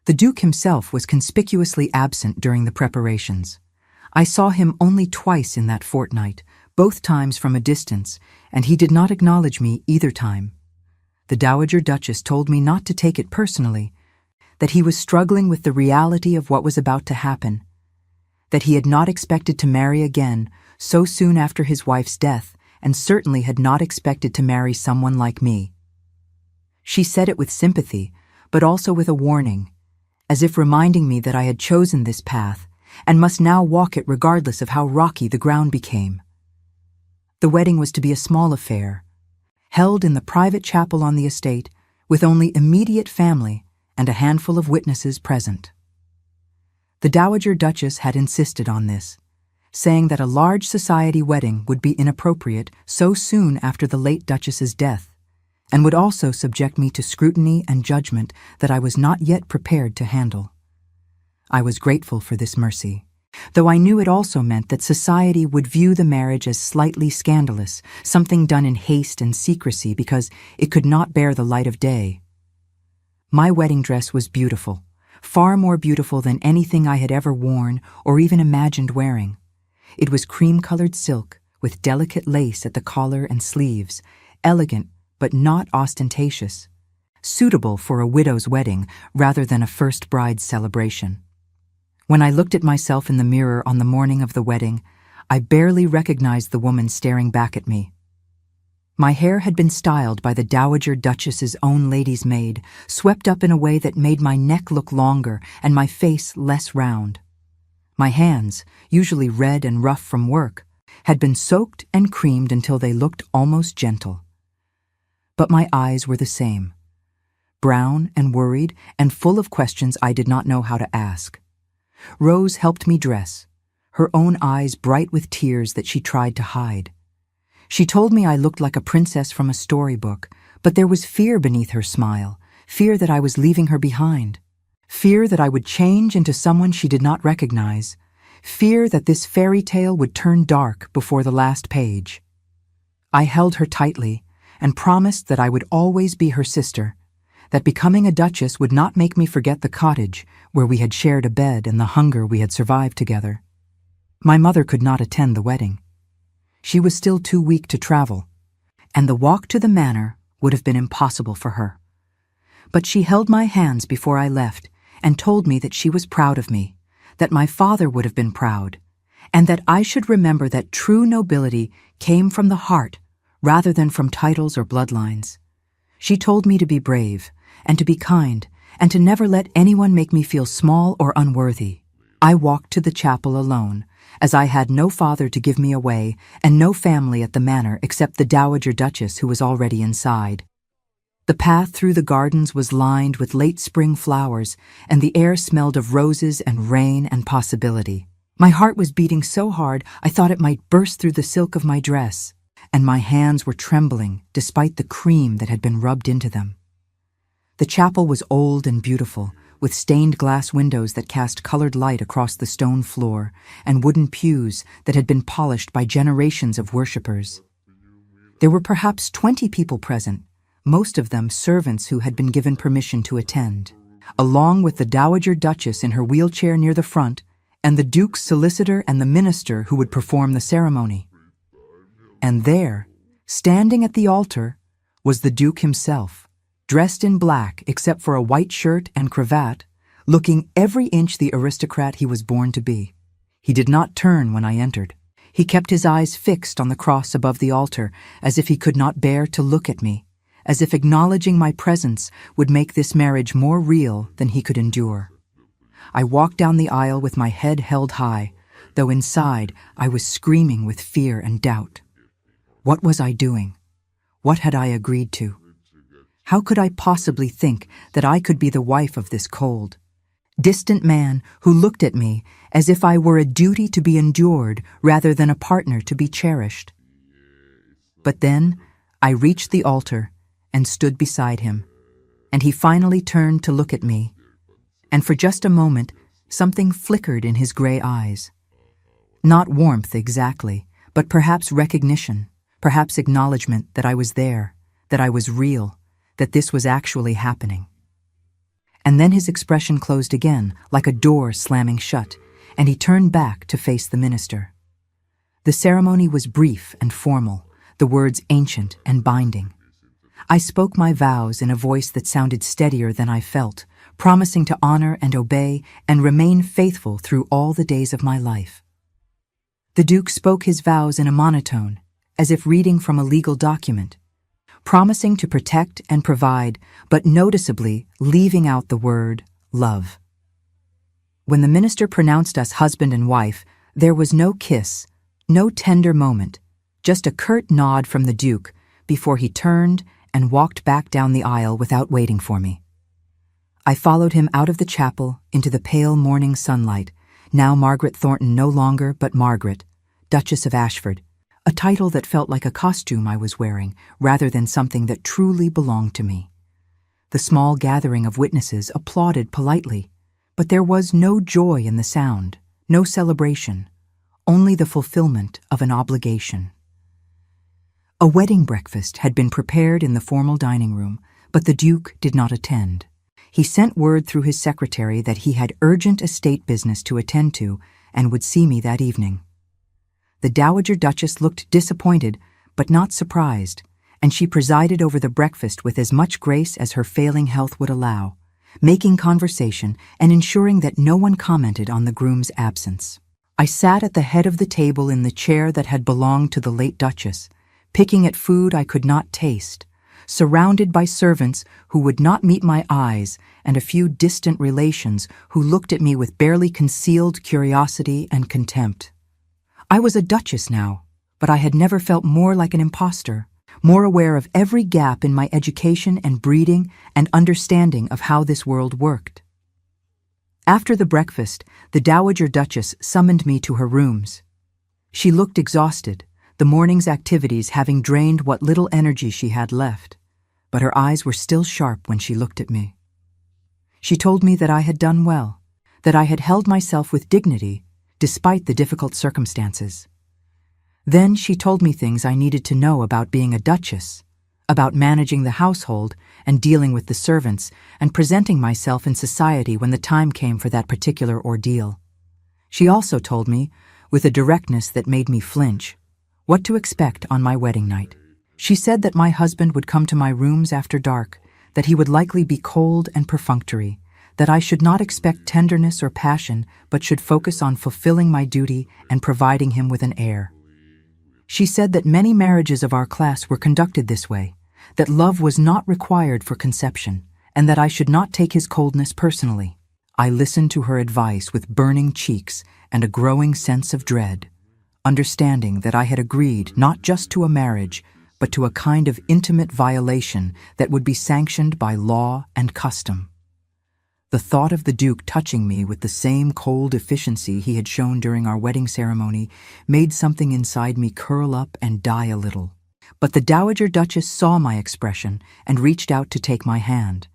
The Duke himself was conspicuously absent during the preparations. I saw him only twice in that fortnight, both times from a distance, and he did not acknowledge me either time. The Dowager Duchess told me not to take it personally, that he was struggling with the reality of what was about to happen, that he had not expected to marry again so soon after his wife's death, and certainly had not expected to marry someone like me. She said it with sympathy, but also with a warning, as if reminding me that I had chosen this path and must now walk it regardless of how rocky the ground became. The wedding was to be a small affair, held in the private chapel on the estate, with only immediate family and a handful of witnesses present. The Dowager Duchess had insisted on this, saying that a large society wedding would be inappropriate so soon after the late Duchess's death, and would also subject me to scrutiny and judgment that I was not yet prepared to handle. I was grateful for this mercy, though I knew it also meant that society would view the marriage as slightly scandalous, something done in haste and secrecy because it could not bear the light of day. My wedding dress was beautiful, far more beautiful than anything I had ever worn or even imagined wearing. It was cream-colored silk, with delicate lace at the collar and sleeves, elegant but not ostentatious, suitable for a widow's wedding rather than a first bride's celebration. When I looked at myself in the mirror on the morning of the wedding, I barely recognized the woman staring back at me. My hair had been styled by the Dowager Duchess's own lady's maid, swept up in a way that made my neck look longer and my face less round. My hands, usually red and rough from work, had been soaked and creamed until they looked almost gentle. But my eyes were the same, brown and worried and full of questions I did not know how to ask. Rose helped me dress, her own eyes bright with tears that she tried to hide. She told me I looked like a princess from a storybook, but there was fear beneath her smile, fear that I was leaving her behind, fear that I would change into someone she did not recognize, fear that this fairy tale would turn dark before the last page. I held her tightly and promised that I would always be her sister, that becoming a duchess would not make me forget the cottage where we had shared a bed and the hunger we had survived together. My mother could not attend the wedding. She was still too weak to travel, and the walk to the manor would have been impossible for her. But she held my hands before I left and told me that she was proud of me, that my father would have been proud, and that I should remember that true nobility came from the heart rather than from titles or bloodlines. She told me to be brave and to be kind and to never let anyone make me feel small or unworthy. I walked to the chapel alone, as I had no father to give me away and no family at the manor except the Dowager Duchess who was already inside. The path through the gardens was lined with late spring flowers, and the air smelled of roses and rain and possibility. My heart was beating so hard I thought it might burst through the silk of my dress, and my hands were trembling despite the cream that had been rubbed into them. The chapel was old and beautiful, with stained glass windows that cast colored light across the stone floor, and wooden pews that had been polished by generations of worshippers. There were perhaps 20 people present, most of them servants who had been given permission to attend, along with the Dowager Duchess in her wheelchair near the front, and the Duke's solicitor and the minister who would perform the ceremony. And there, standing at the altar, was the Duke himself, dressed in black except for a white shirt and cravat, looking every inch the aristocrat he was born to be. He did not turn when I entered. He kept his eyes fixed on the cross above the altar, as if he could not bear to look at me, as if acknowledging my presence would make this marriage more real than he could endure. I walked down the aisle with my head held high, though inside I was screaming with fear and doubt. What was I doing? What had I agreed to? How could I possibly think that I could be the wife of this cold, distant man who looked at me as if I were a duty to be endured rather than a partner to be cherished? But then I reached the altar and stood beside him, and he finally turned to look at me, and for just a moment something flickered in his gray eyes. Not warmth exactly, but perhaps recognition, perhaps acknowledgement that I was there, that I was real, that this was actually happening. And then his expression closed again, like a door slamming shut, and he turned back to face the minister. The ceremony was brief and formal, the words ancient and binding. I spoke my vows in a voice that sounded steadier than I felt, promising to honor and obey and remain faithful through all the days of my life. The Duke spoke his vows in a monotone, as if reading from a legal document, promising to protect and provide, but noticeably leaving out the word love. When the minister pronounced us husband and wife, there was no kiss, no tender moment, just a curt nod from the Duke before he turned and walked back down the aisle without waiting for me. I followed him out of the chapel into the pale morning sunlight, now Margaret Thornton no longer but Margaret, Duchess of Ashford, a title that felt like a costume I was wearing rather than something that truly belonged to me. The small gathering of witnesses applauded politely, but there was no joy in the sound, No celebration, only the fulfillment of an obligation. A wedding breakfast had been prepared in the formal dining room, but the Duke did not attend. He sent word through his secretary that he had urgent estate business to attend to and would see me that evening. The Dowager Duchess looked disappointed, but not surprised, and she presided over the breakfast with as much grace as her failing health would allow, making conversation and ensuring that no one commented on the groom's absence. I sat at the head of the table in the chair that had belonged to the late Duchess, picking at food I could not taste, surrounded by servants who would not meet my eyes and a few distant relations who looked at me with barely concealed curiosity and contempt. I was a duchess now, but I had never felt more like an imposter, more aware of every gap in my education and breeding and understanding of how this world worked. After the breakfast, the Dowager Duchess summoned me to her rooms. She looked exhausted, the morning's activities having drained what little energy she had left, but her eyes were still sharp when she looked at me. She told me that I had done well, that I had held myself with dignity despite the difficult circumstances. Then she told me things I needed to know about being a duchess, about managing the household and dealing with the servants and presenting myself in society when the time came for that particular ordeal. She also told me, with a directness that made me flinch, what to expect on my wedding night. She said that my husband would come to my rooms after dark, that he would likely be cold and perfunctory, that I should not expect tenderness or passion, but should focus on fulfilling my duty and providing him with an heir. She said that many marriages of our class were conducted this way, that love was not required for conception, and that I should not take his coldness personally. I listened to her advice with burning cheeks and a growing sense of dread, understanding that I had agreed not just to a marriage, but to a kind of intimate violation that would be sanctioned by law and custom. The thought of the Duke touching me with the same cold efficiency he had shown during our wedding ceremony made something inside me curl up and die a little. But the Dowager Duchess saw my expression and reached out to take my hand.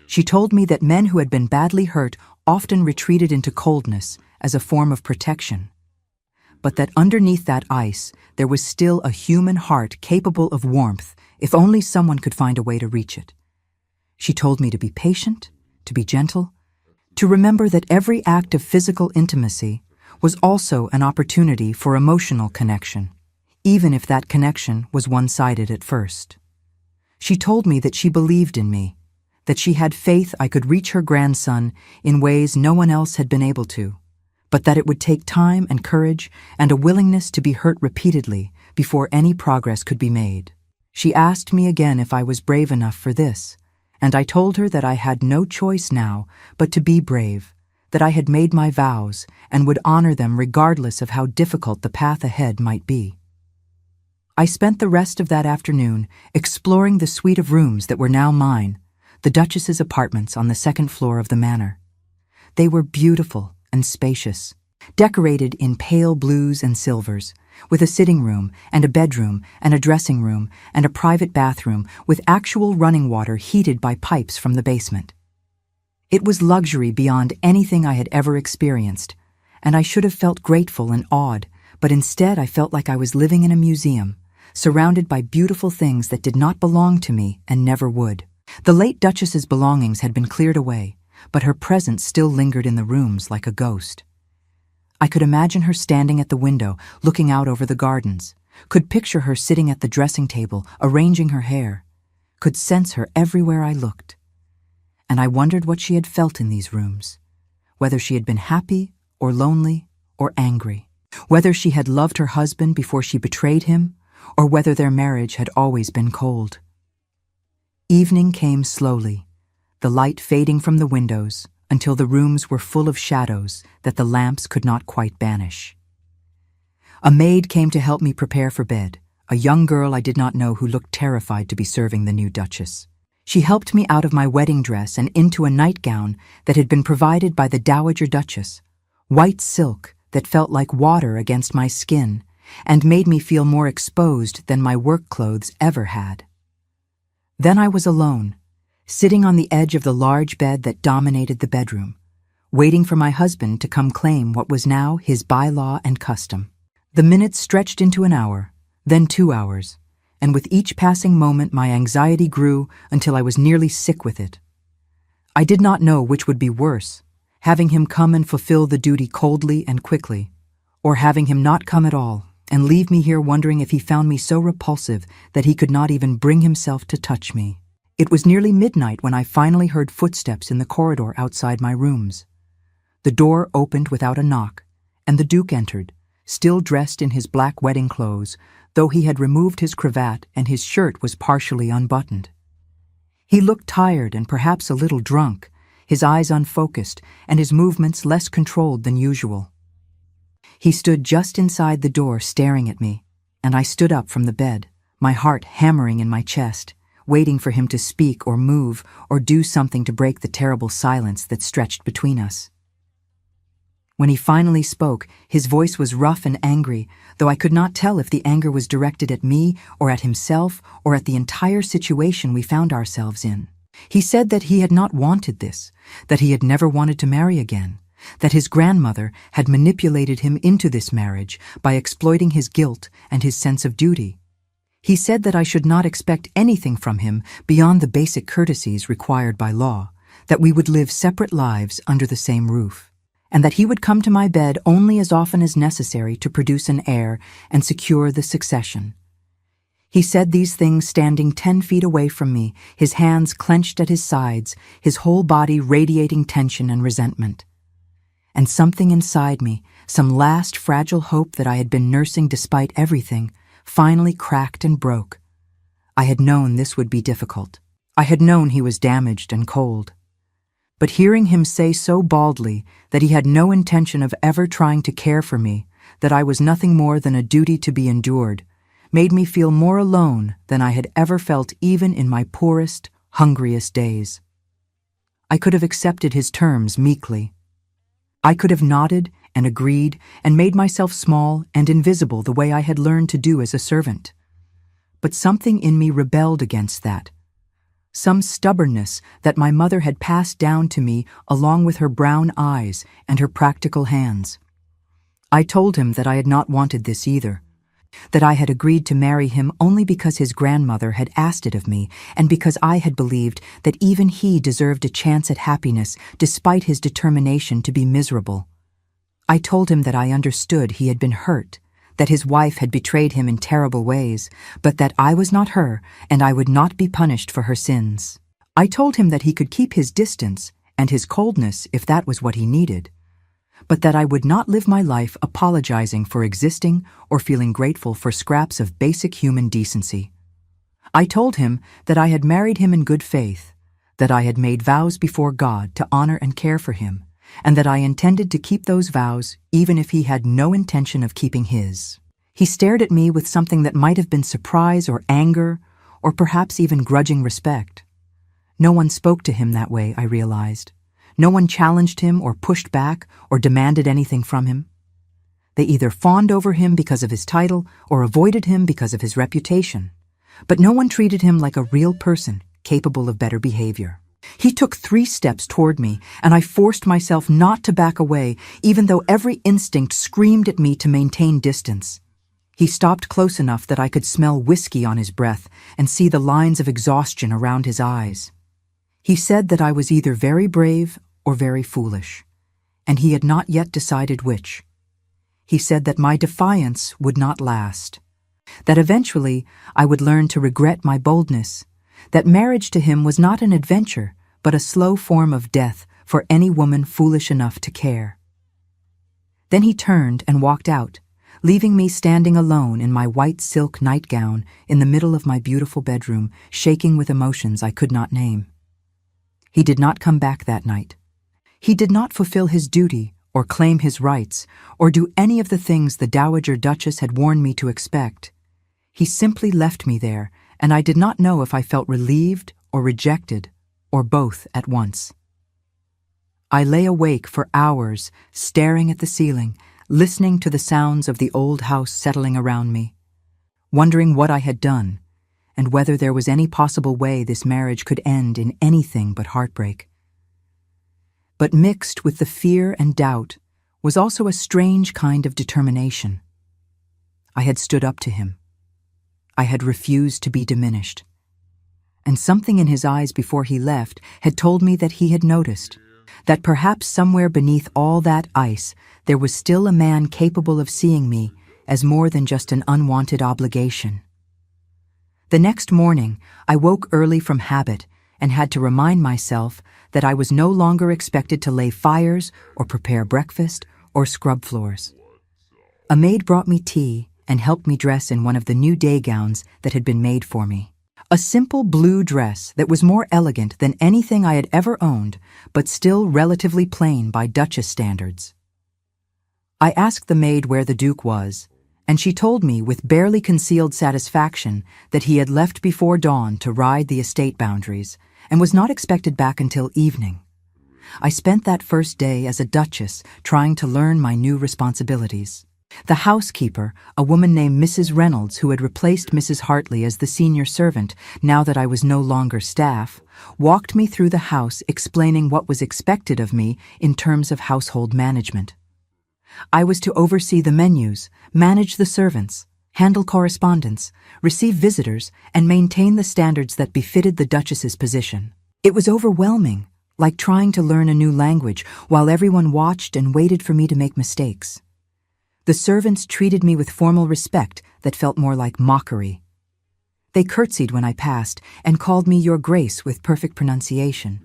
She told me that men who had been badly hurt often retreated into coldness as a form of protection, but that underneath that ice there was still a human heart capable of warmth if only someone could find a way to reach it. She told me to be patient, to be gentle, to remember that every act of physical intimacy was also an opportunity for emotional connection, even if that connection was one-sided at first. She told me that she believed in me, that she had faith I could reach her grandson in ways no one else had been able to, but that it would take time and courage and a willingness to be hurt repeatedly before any progress could be made. She asked me again if I was brave enough for this, and I told her that I had no choice now but to be brave, that I had made my vows and would honor them regardless of how difficult the path ahead might be. I spent the rest of that afternoon exploring the suite of rooms that were now mine, the Duchess's apartments on the second floor of the manor. They were beautiful and spacious, decorated in pale blues and silvers, with a sitting room and a bedroom and a dressing room and a private bathroom with actual running water heated by pipes from the basement. It was luxury beyond anything I had ever experienced, and I should have felt grateful and awed, but instead I felt like I was living in a museum, surrounded by beautiful things that did not belong to me and never would. The late Duchess's belongings had been cleared away, but her presence still lingered in the rooms like a ghost. I could imagine her standing at the window, looking out over the gardens, could picture her sitting at the dressing table, arranging her hair, could sense her everywhere I looked. And I wondered what she had felt in these rooms, whether she had been happy or lonely or angry, whether she had loved her husband before she betrayed him, or whether their marriage had always been cold. Evening came slowly, the light fading from the windows until the rooms were full of shadows that the lamps could not quite banish. A maid came to help me prepare for bed, a young girl I did not know who looked terrified to be serving the new Duchess. She helped me out of my wedding dress and into a nightgown that had been provided by the Dowager Duchess, white silk that felt like water against my skin and made me feel more exposed than my work clothes ever had. Then I was alone, sitting on the edge of the large bed that dominated the bedroom, waiting for my husband to come claim what was now his by-law and custom. The minutes stretched into an hour, then 2 hours, and with each passing moment my anxiety grew until I was nearly sick with it. I did not know which would be worse, having him come and fulfill the duty coldly and quickly, or having him not come at all and leave me here wondering if he found me so repulsive that he could not even bring himself to touch me. It was nearly midnight when I finally heard footsteps in the corridor outside my rooms. The door opened without a knock, and the Duke entered, still dressed in his black wedding clothes, though he had removed his cravat and his shirt was partially unbuttoned. He looked tired and perhaps a little drunk, his eyes unfocused and his movements less controlled than usual. He stood just inside the door staring at me, and I stood up from the bed, my heart hammering in my chest, waiting for him to speak or move or do something to break the terrible silence that stretched between us. When he finally spoke, his voice was rough and angry, though I could not tell if the anger was directed at me or at himself or at the entire situation we found ourselves in. He said that he had not wanted this, that he had never wanted to marry again, that his grandmother had manipulated him into this marriage by exploiting his guilt and his sense of duty. He said that I should not expect anything from him beyond the basic courtesies required by law, that we would live separate lives under the same roof, and that he would come to my bed only as often as necessary to produce an heir and secure the succession. He said these things standing 10 feet away from me, his hands clenched at his sides, his whole body radiating tension and resentment. And something inside me, some last fragile hope that I had been nursing despite everything, finally cracked and broke. I had known this would be difficult. I had known he was damaged and cold. But hearing him say so baldly that he had no intention of ever trying to care for me, that I was nothing more than a duty to be endured, made me feel more alone than I had ever felt even in my poorest, hungriest days. I could have accepted his terms meekly. I could have nodded and agreed and made myself small and invisible the way I had learned to do as a servant. But something in me rebelled against that. Some stubbornness that my mother had passed down to me along with her brown eyes and her practical hands. I told him that I had not wanted this either, that I had agreed to marry him only because his grandmother had asked it of me and because I had believed that even he deserved a chance at happiness despite his determination to be miserable. I told him that I understood he had been hurt, that his wife had betrayed him in terrible ways, but that I was not her and I would not be punished for her sins. I told him that he could keep his distance and his coldness if that was what he needed, but that I would not live my life apologizing for existing or feeling grateful for scraps of basic human decency. I told him that I had married him in good faith, that I had made vows before God to honor and care for him, and that I intended to keep those vows even if he had no intention of keeping his. He stared at me with something that might have been surprise or anger, or perhaps even grudging respect. No one spoke to him that way, I realized. No one challenged him or pushed back or demanded anything from him. They either fawned over him because of his title or avoided him because of his reputation. But no one treated him like a real person capable of better behavior. He took 3 steps toward me, and I forced myself not to back away, even though every instinct screamed at me to maintain distance. He stopped close enough that I could smell whiskey on his breath and see the lines of exhaustion around his eyes. He said that I was either very brave or very foolish, and he had not yet decided which. He said that my defiance would not last, that eventually I would learn to regret my boldness, that marriage to him was not an adventure, but a slow form of death for any woman foolish enough to care. Then he turned and walked out, leaving me standing alone in my white silk nightgown in the middle of my beautiful bedroom, shaking with emotions I could not name. He did not come back that night. He did not fulfill his duty or claim his rights or do any of the things the Dowager Duchess had warned me to expect. He simply left me there, and I did not know if I felt relieved or rejected, or both at once. I lay awake for hours, staring at the ceiling, listening to the sounds of the old house settling around me, wondering what I had done, and whether there was any possible way this marriage could end in anything but heartbreak. but mixed with the fear and doubt was also a strange kind of determination. I had stood up to him. I had refused to be diminished. And something in his eyes before he left had told me that he had noticed, that perhaps somewhere beneath all that ice there was still a man capable of seeing me as more than just an unwanted obligation. The next morning, I woke early from habit and had to remind myself that I was no longer expected to lay fires or prepare breakfast or scrub floors. A maid brought me tea and helped me dress in one of the new day gowns that had been made for me. A simple blue dress that was more elegant than anything I had ever owned, but still relatively plain by Duchess standards. I asked the maid where the Duke was, and she told me with barely concealed satisfaction that he had left before dawn to ride the estate boundaries and was not expected back until evening. I spent that first day as a duchess trying to learn my new responsibilities. The housekeeper, a woman named Mrs. Reynolds who had replaced Mrs. Hartley as the senior servant now that I was no longer staff, walked me through the house explaining what was expected of me in terms of household management. I was to oversee the menus, manage the servants, handle correspondence, receive visitors, and maintain the standards that befitted the Duchess's position. It was overwhelming, like trying to learn a new language while everyone watched and waited for me to make mistakes. The servants treated me with formal respect that felt more like mockery. They curtsied when I passed and called me Your Grace with perfect pronunciation,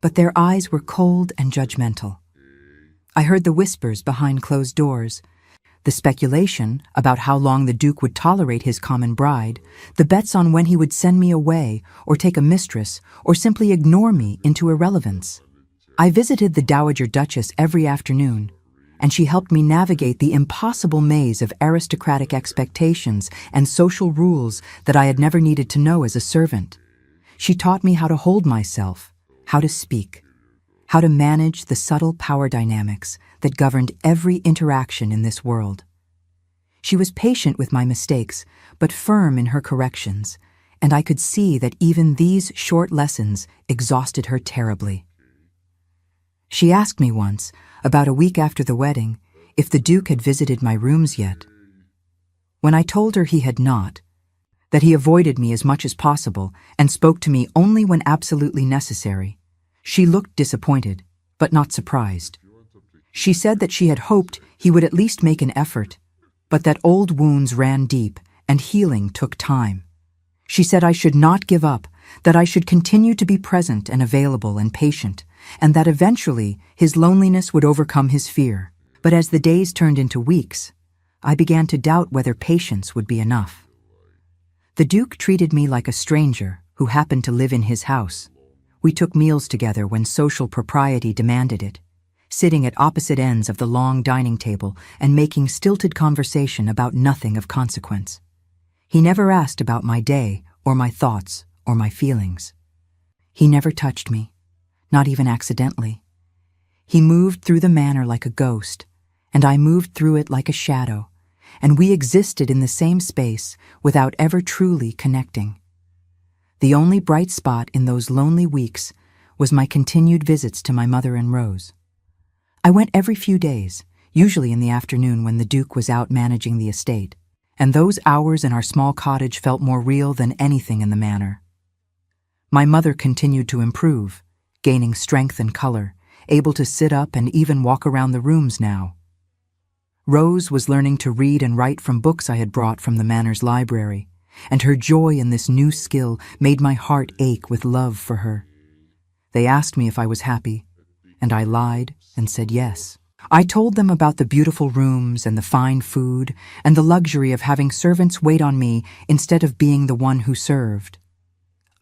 but their eyes were cold and judgmental. I heard the whispers behind closed doors, the speculation about how long the Duke would tolerate his common bride, the bets on when he would send me away or take a mistress or simply ignore me into irrelevance. I visited the Dowager Duchess every afternoon, and she helped me navigate the impossible maze of aristocratic expectations and social rules that I had never needed to know as a servant. She taught me how to hold myself, how to speak, how to manage the subtle power dynamics that governed every interaction in this world. She was patient with my mistakes, but firm in her corrections, and I could see that even these short lessons exhausted her terribly. She asked me once, about a week after the wedding, if the Duke had visited my rooms yet. When I told her he had not, that he avoided me as much as possible and spoke to me only when absolutely necessary, she looked disappointed, but not surprised. She said that she had hoped he would at least make an effort, but that old wounds ran deep and healing took time. She said I should not give up, that I should continue to be present and available and patient, and that eventually his loneliness would overcome his fear. But as the days turned into weeks, I began to doubt whether patience would be enough. The Duke treated me like a stranger who happened to live in his house. We took meals together when social propriety demanded it, sitting at opposite ends of the long dining table and making stilted conversation about nothing of consequence. He never asked about my day or my thoughts or my feelings. He never touched me, not even accidentally. He moved through the manor like a ghost, and I moved through it like a shadow, and we existed in the same space without ever truly connecting. The only bright spot in those lonely weeks was my continued visits to my mother and Rose. I went every few days, usually in the afternoon when the Duke was out managing the estate, and those hours in our small cottage felt more real than anything in the manor. My mother continued to improve, gaining strength and color, able to sit up and even walk around the rooms now. Rose was learning to read and write from books I had brought from the manor's library, and her joy in this new skill made my heart ache with love for her. They asked me if I was happy, and I lied and said yes. I told them about the beautiful rooms and the fine food and the luxury of having servants wait on me instead of being the one who served.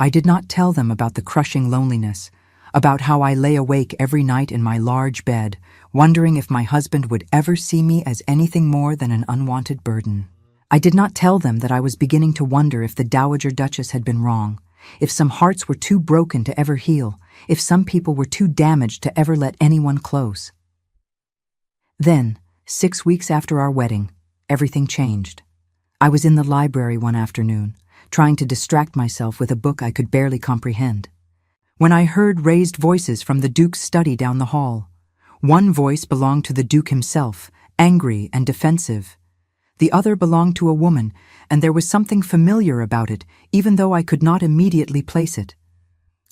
I did not tell them about the crushing loneliness, about how I lay awake every night in my large bed, wondering if my husband would ever see me as anything more than an unwanted burden. I did not tell them that I was beginning to wonder if the Dowager Duchess had been wrong, if some hearts were too broken to ever heal, if some people were too damaged to ever let anyone close. Then, 6 weeks after our wedding, everything changed. I was in the library one afternoon, trying to distract myself with a book I could barely comprehend, when I heard raised voices from the Duke's study down the hall. One voice belonged to the Duke himself, angry and defensive. The other belonged to a woman, and there was something familiar about it, even though I could not immediately place it.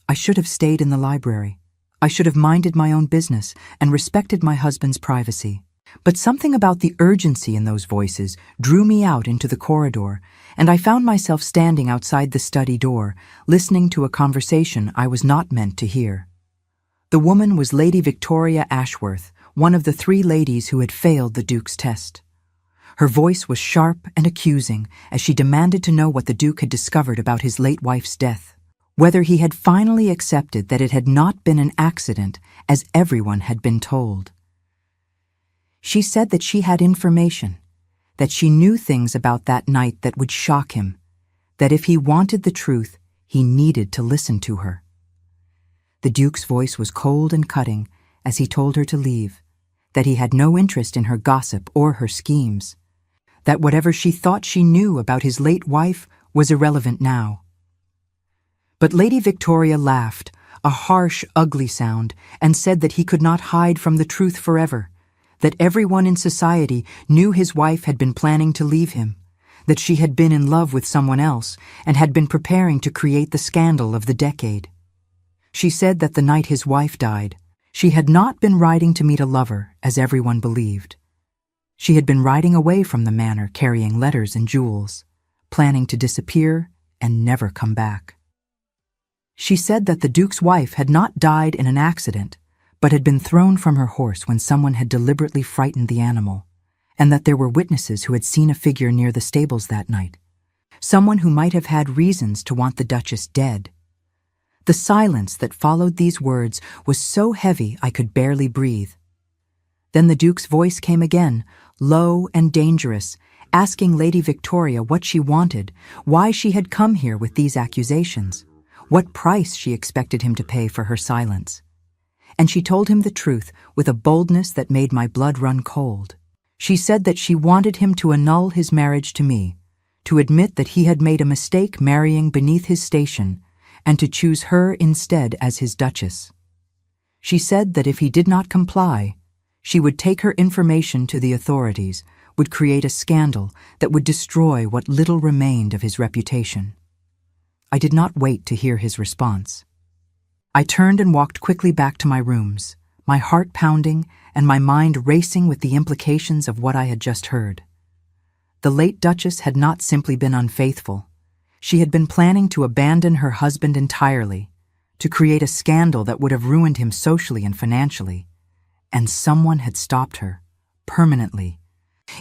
I should have stayed in the library. I should have minded my own business and respected my husband's privacy. But something about the urgency in those voices drew me out into the corridor, and I found myself standing outside the study door, listening to a conversation I was not meant to hear. The woman was Lady Victoria Ashworth, one of the 3 ladies who had failed the Duke's test. Her voice was sharp and accusing as she demanded to know what the Duke had discovered about his late wife's death, whether he had finally accepted that it had not been an accident, as everyone had been told. She said that she had information, that she knew things about that night that would shock him, that if he wanted the truth, he needed to listen to her. The Duke's voice was cold and cutting as he told her to leave, that he had no interest in her gossip or her schemes, that whatever she thought she knew about his late wife was irrelevant now. But Lady Victoria laughed, a harsh, ugly sound, and said that he could not hide from the truth forever, that everyone in society knew his wife had been planning to leave him, that she had been in love with someone else and had been preparing to create the scandal of the decade. She said that the night his wife died, she had not been riding to meet a lover, as everyone believed. She had been riding away from the manor carrying letters and jewels, planning to disappear and never come back. She said that the Duke's wife had not died in an accident, but had been thrown from her horse when someone had deliberately frightened the animal, and that there were witnesses who had seen a figure near the stables that night, someone who might have had reasons to want the Duchess dead. The silence that followed these words was so heavy I could barely breathe. Then the Duke's voice came again, low and dangerous, asking Lady Victoria what she wanted, why she had come here with these accusations, what price she expected him to pay for her silence. And she told him the truth with a boldness that made my blood run cold. She said that she wanted him to annul his marriage to me, to admit that he had made a mistake marrying beneath his station, and to choose her instead as his Duchess. She said that if he did not comply, she would take her information to the authorities, would create a scandal that would destroy what little remained of his reputation. I did not wait to hear his response. I turned and walked quickly back to my rooms, my heart pounding and my mind racing with the implications of what I had just heard. The late Duchess had not simply been unfaithful. She had been planning to abandon her husband entirely, to create a scandal that would have ruined him socially and financially. And someone had stopped her, permanently,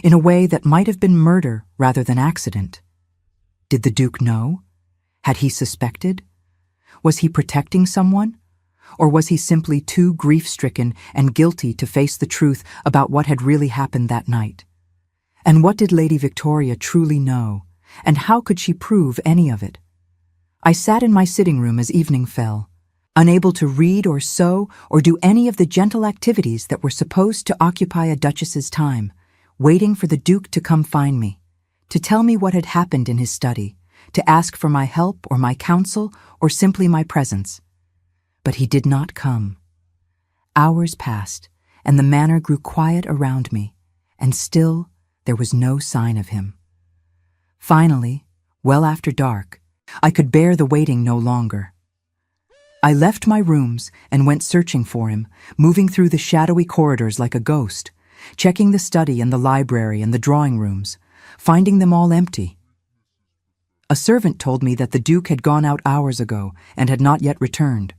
in a way that might have been murder rather than accident. Did the Duke know? Had he suspected? Was he protecting someone? Or was he simply too grief-stricken and guilty to face the truth about what had really happened that night? And what did Lady Victoria truly know, and how could she prove any of it? I sat in my sitting room as evening fell, unable to read or sew or do any of the gentle activities that were supposed to occupy a duchess's time, waiting for the Duke to come find me, to tell me what had happened in his study, to ask for my help or my counsel or simply my presence. But he did not come. Hours passed, and the manor grew quiet around me, and still there was no sign of him. Finally, well after dark, I could bear the waiting no longer. I left my rooms and went searching for him, moving through the shadowy corridors like a ghost, checking the study and the library and the drawing rooms, finding them all empty. A servant told me that the Duke had gone out hours ago and had not yet returned,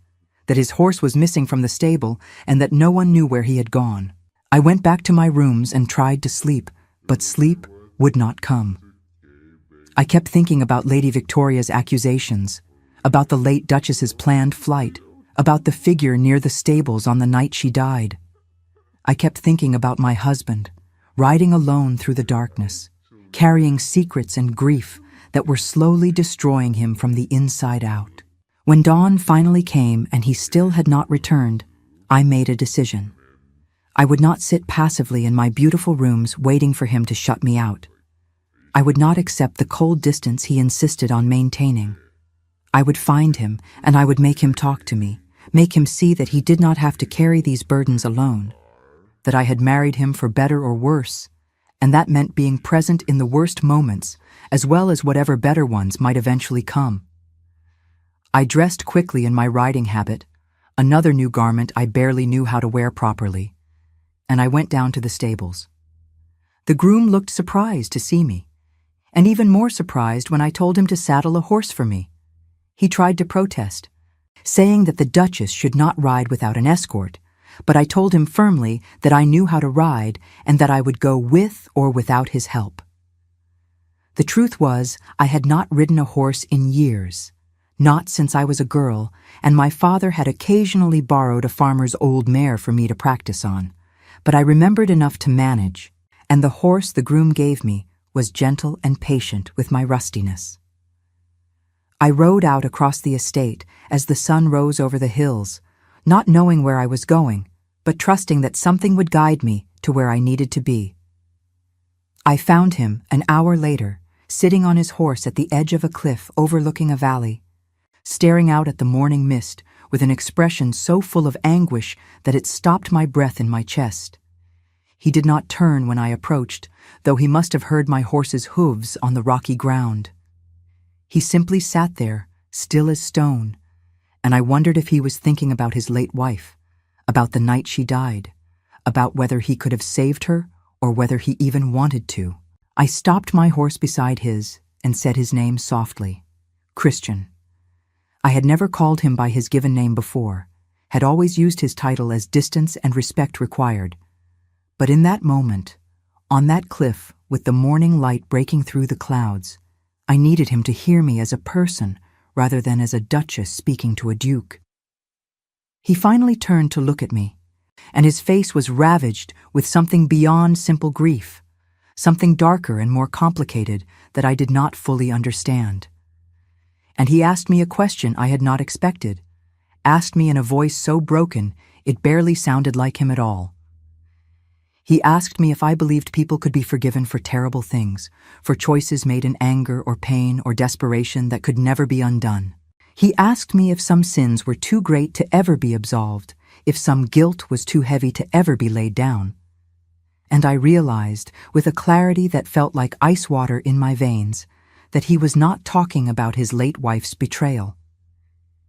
that his horse was missing from the stable and that no one knew where he had gone. I went back to my rooms and tried to sleep, but sleep would not come. I kept thinking about Lady Victoria's accusations, about the late Duchess's planned flight, about the figure near the stables on the night she died. I kept thinking about my husband, riding alone through the darkness, carrying secrets and grief that were slowly destroying him from the inside out. When dawn finally came and he still had not returned, I made a decision. I would not sit passively in my beautiful rooms waiting for him to shut me out. I would not accept the cold distance he insisted on maintaining. I would find him, and I would make him talk to me, make him see that he did not have to carry these burdens alone, that I had married him for better or worse, and that meant being present in the worst moments, as well as whatever better ones might eventually come. I dressed quickly in my riding habit, another new garment I barely knew how to wear properly, and I went down to the stables. The groom looked surprised to see me, and even more surprised when I told him to saddle a horse for me. He tried to protest, saying that the Duchess should not ride without an escort, but I told him firmly that I knew how to ride and that I would go with or without his help. The truth was, I had not ridden a horse in years, not since I was a girl, and my father had occasionally borrowed a farmer's old mare for me to practice on, but I remembered enough to manage, and the horse the groom gave me was gentle and patient with my rustiness. I rode out across the estate as the sun rose over the hills, not knowing where I was going, but trusting that something would guide me to where I needed to be. I found him an hour later, sitting on his horse at the edge of a cliff overlooking a valley, staring out at the morning mist with an expression so full of anguish that it stopped my breath in my chest. He did not turn when I approached, though he must have heard my horse's hooves on the rocky ground. He simply sat there, still as stone, and I wondered if he was thinking about his late wife, about the night she died, about whether he could have saved her or whether he even wanted to. I stopped my horse beside his and said his name softly, Christian. I had never called him by his given name before, had always used his title as distance and respect required. But in that moment, on that cliff with the morning light breaking through the clouds, I needed him to hear me as a person rather than as a duchess speaking to a duke. He finally turned to look at me, and his face was ravaged with something beyond simple grief, something darker and more complicated that I did not fully understand. And he asked me a question I had not expected, asked me in a voice so broken it barely sounded like him at all. He asked me if I believed people could be forgiven for terrible things, for choices made in anger or pain or desperation that could never be undone. He asked me if some sins were too great to ever be absolved, if some guilt was too heavy to ever be laid down. And I realized, with a clarity that felt like ice water in my veins, that he was not talking about his late wife's betrayal.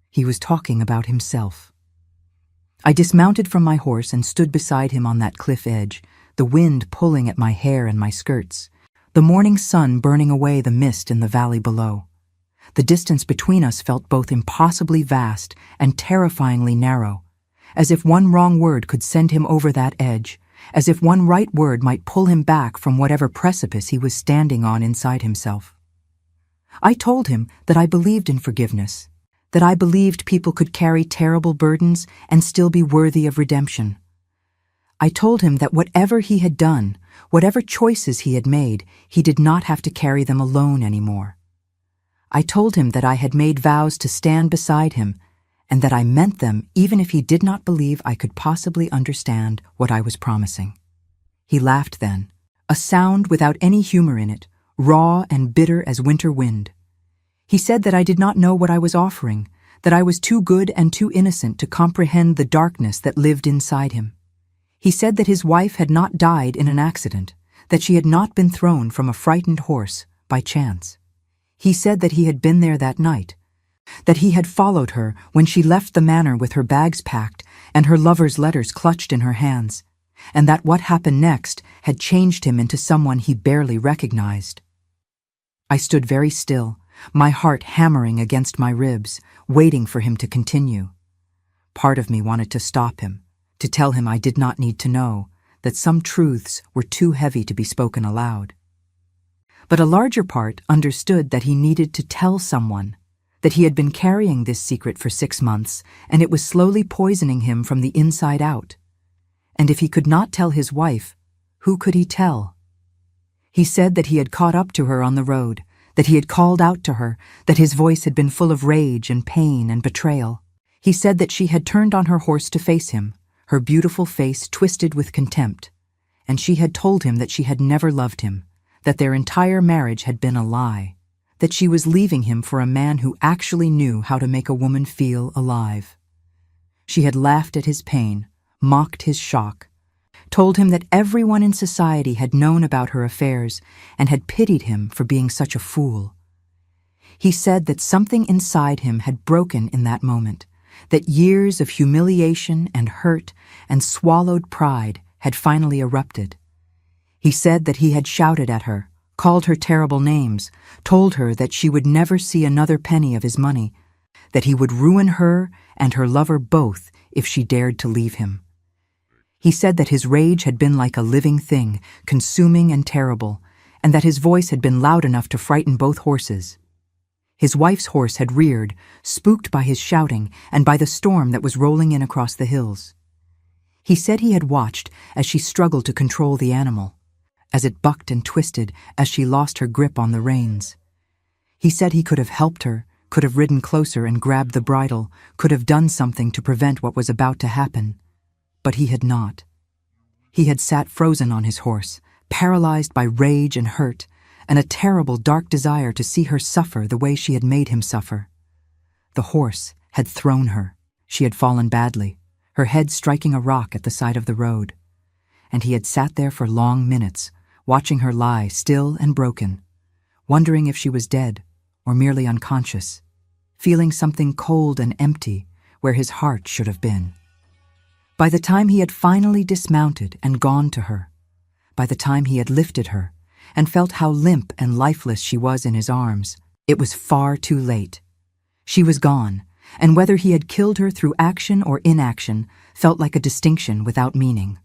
He was talking about himself. I dismounted from my horse and stood beside him on that cliff edge, the wind pulling at my hair and my skirts, the morning sun burning away the mist in the valley below. The distance between us felt both impossibly vast and terrifyingly narrow, as if one wrong word could send him over that edge, as if one right word might pull him back from whatever precipice he was standing on inside himself. I told him that I believed in forgiveness, that I believed people could carry terrible burdens and still be worthy of redemption. I told him that whatever he had done, whatever choices he had made, he did not have to carry them alone anymore. I told him that I had made vows to stand beside him, and that I meant them even if he did not believe I could possibly understand what I was promising. He laughed then, a sound without any humor in it, raw and bitter as winter wind. He said that I did not know what I was offering, that I was too good and too innocent to comprehend the darkness that lived inside him. He said that his wife had not died in an accident, that she had not been thrown from a frightened horse by chance. He said that he had been there that night, that he had followed her when she left the manor with her bags packed and her lover's letters clutched in her hands, and that what happened next had changed him into someone he barely recognized. I stood very still, my heart hammering against my ribs, waiting for him to continue. Part of me wanted to stop him, to tell him I did not need to know, that some truths were too heavy to be spoken aloud. But a larger part understood that he needed to tell someone, that he had been carrying this secret for 6 months, and it was slowly poisoning him from the inside out. And if he could not tell his wife, who could he tell? He said that he had caught up to her on the road, that he had called out to her, that his voice had been full of rage and pain and betrayal. He said that she had turned on her horse to face him, her beautiful face twisted with contempt, and she had told him that she had never loved him, that their entire marriage had been a lie, that she was leaving him for a man who actually knew how to make a woman feel alive. She had laughed at his pain, mocked his shock, told him that everyone in society had known about her affairs and had pitied him for being such a fool. He said that something inside him had broken in that moment, that years of humiliation and hurt and swallowed pride had finally erupted. He said that he had shouted at her, called her terrible names, told her that she would never see another penny of his money, that he would ruin her and her lover both if she dared to leave him. He said that his rage had been like a living thing, consuming and terrible, and that his voice had been loud enough to frighten both horses. His wife's horse had reared, spooked by his shouting and by the storm that was rolling in across the hills. He said he had watched as she struggled to control the animal, as it bucked and twisted as she lost her grip on the reins. He said he could have helped her, could have ridden closer and grabbed the bridle, could have done something to prevent what was about to happen. But he had not. He had sat frozen on his horse, paralyzed by rage and hurt, and a terrible dark desire to see her suffer the way she had made him suffer. The horse had thrown her. She had fallen badly, her head striking a rock at the side of the road. And he had sat there for long minutes, watching her lie still and broken, wondering if she was dead or merely unconscious, feeling something cold and empty where his heart should have been. By the time he had finally dismounted and gone to her, by the time he had lifted her and felt how limp and lifeless she was in his arms, it was far too late. She was gone, and whether he had killed her through action or inaction felt like a distinction without meaning.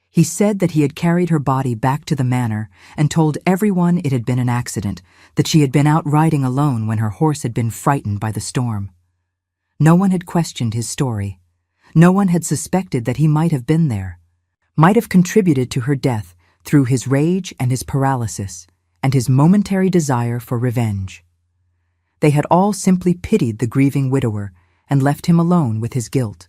He said that he had carried her body back to the manor and told everyone it had been an accident, that she had been out riding alone when her horse had been frightened by the storm. No one had questioned his story. No one had suspected that he might have been there, might have contributed to her death through his rage and his paralysis and his momentary desire for revenge. They had all simply pitied the grieving widower and left him alone with his guilt.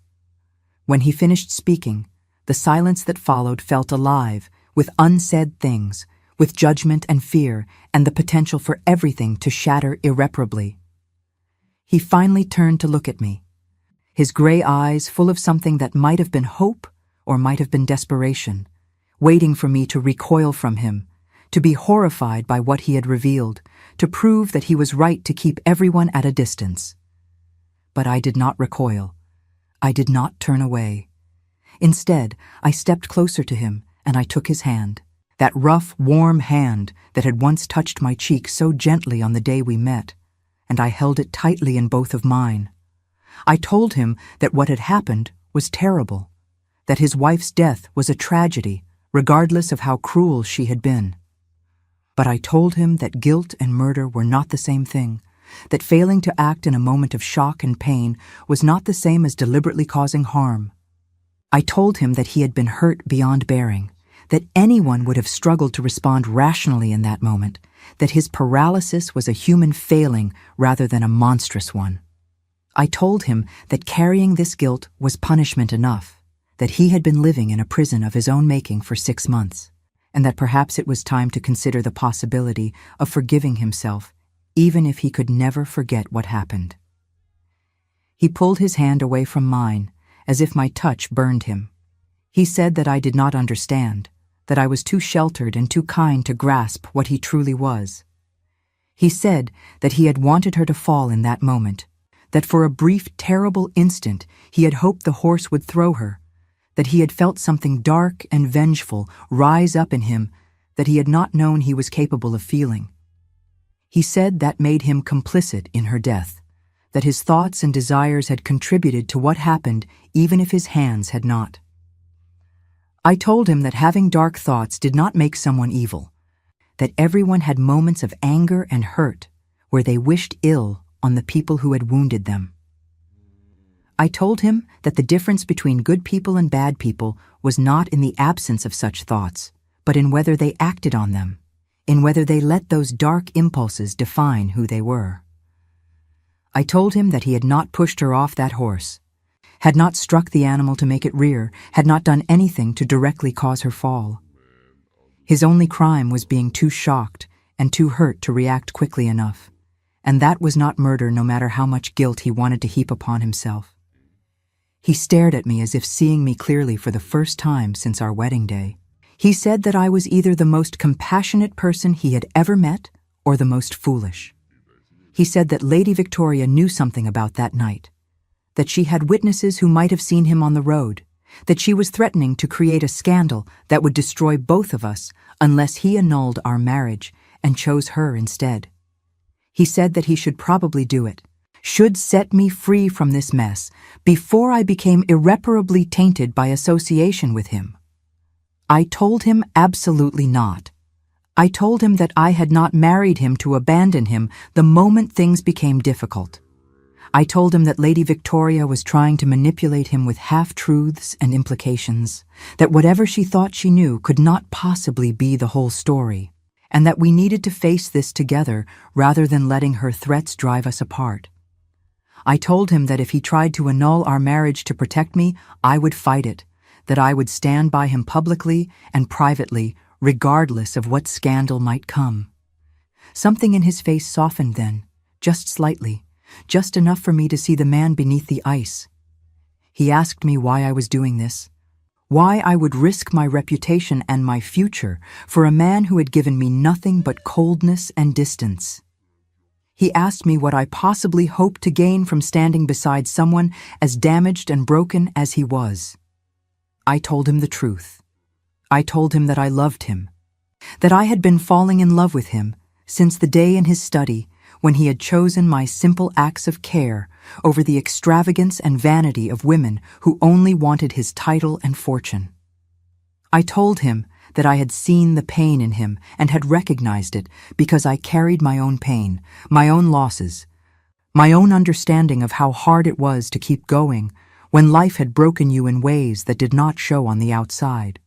When he finished speaking, the silence that followed felt alive with unsaid things, with judgment and fear and the potential for everything to shatter irreparably. He finally turned to look at me, his gray eyes full of something that might have been hope or might have been desperation, waiting for me to recoil from him, to be horrified by what he had revealed, to prove that he was right to keep everyone at a distance. But I did not recoil. I did not turn away. Instead, I stepped closer to him and I took his hand, that rough, warm hand that had once touched my cheek so gently on the day we met, and I held it tightly in both of mine. I told him that what had happened was terrible, that his wife's death was a tragedy, regardless of how cruel she had been. But I told him that guilt and murder were not the same thing, that failing to act in a moment of shock and pain was not the same as deliberately causing harm. I told him that he had been hurt beyond bearing, that anyone would have struggled to respond rationally in that moment, that his paralysis was a human failing rather than a monstrous one. I told him that carrying this guilt was punishment enough, that he had been living in a prison of his own making for 6 months, and that perhaps it was time to consider the possibility of forgiving himself, even if he could never forget what happened. He pulled his hand away from mine, as if my touch burned him. He said that I did not understand, that I was too sheltered and too kind to grasp what he truly was. He said that he had wanted her to fall in that moment, that for a brief, terrible instant he had hoped the horse would throw her, that he had felt something dark and vengeful rise up in him that he had not known he was capable of feeling. He said that made him complicit in her death, that his thoughts and desires had contributed to what happened even if his hands had not. I told him that having dark thoughts did not make someone evil, that everyone had moments of anger and hurt where they wished ill on the people who had wounded them. I told him that the difference between good people and bad people was not in the absence of such thoughts, but in whether they acted on them, in whether they let those dark impulses define who they were. I told him that he had not pushed her off that horse, had not struck the animal to make it rear, had not done anything to directly cause her fall. His only crime was being too shocked and too hurt to react quickly enough. And that was not murder, no matter how much guilt he wanted to heap upon himself. He stared at me as if seeing me clearly for the first time since our wedding day. He said that I was either the most compassionate person he had ever met or the most foolish. He said that Lady Victoria knew something about that night, that she had witnesses who might have seen him on the road, that she was threatening to create a scandal that would destroy both of us unless he annulled our marriage and chose her instead. He said that he should probably do it, should set me free from this mess before I became irreparably tainted by association with him. I told him absolutely not. I told him that I had not married him to abandon him the moment things became difficult. I told him that Lady Victoria was trying to manipulate him with half-truths and implications, that whatever she thought she knew could not possibly be the whole story, and that we needed to face this together rather than letting her threats drive us apart. I told him that if he tried to annul our marriage to protect me, I would fight it, that I would stand by him publicly and privately, regardless of what scandal might come. Something in his face softened then, just slightly, just enough for me to see the man beneath the ice. He asked me why I was doing this, why I would risk my reputation and my future for a man who had given me nothing but coldness and distance. He asked me what I possibly hoped to gain from standing beside someone as damaged and broken as he was. I told him the truth. I told him that I loved him, that I had been falling in love with him since the day in his study when he had chosen my simple acts of care over the extravagance and vanity of women who only wanted his title and fortune. I told him that I had seen the pain in him and had recognized it because I carried my own pain, my own losses, my own understanding of how hard it was to keep going when life had broken you in ways that did not show on the outside.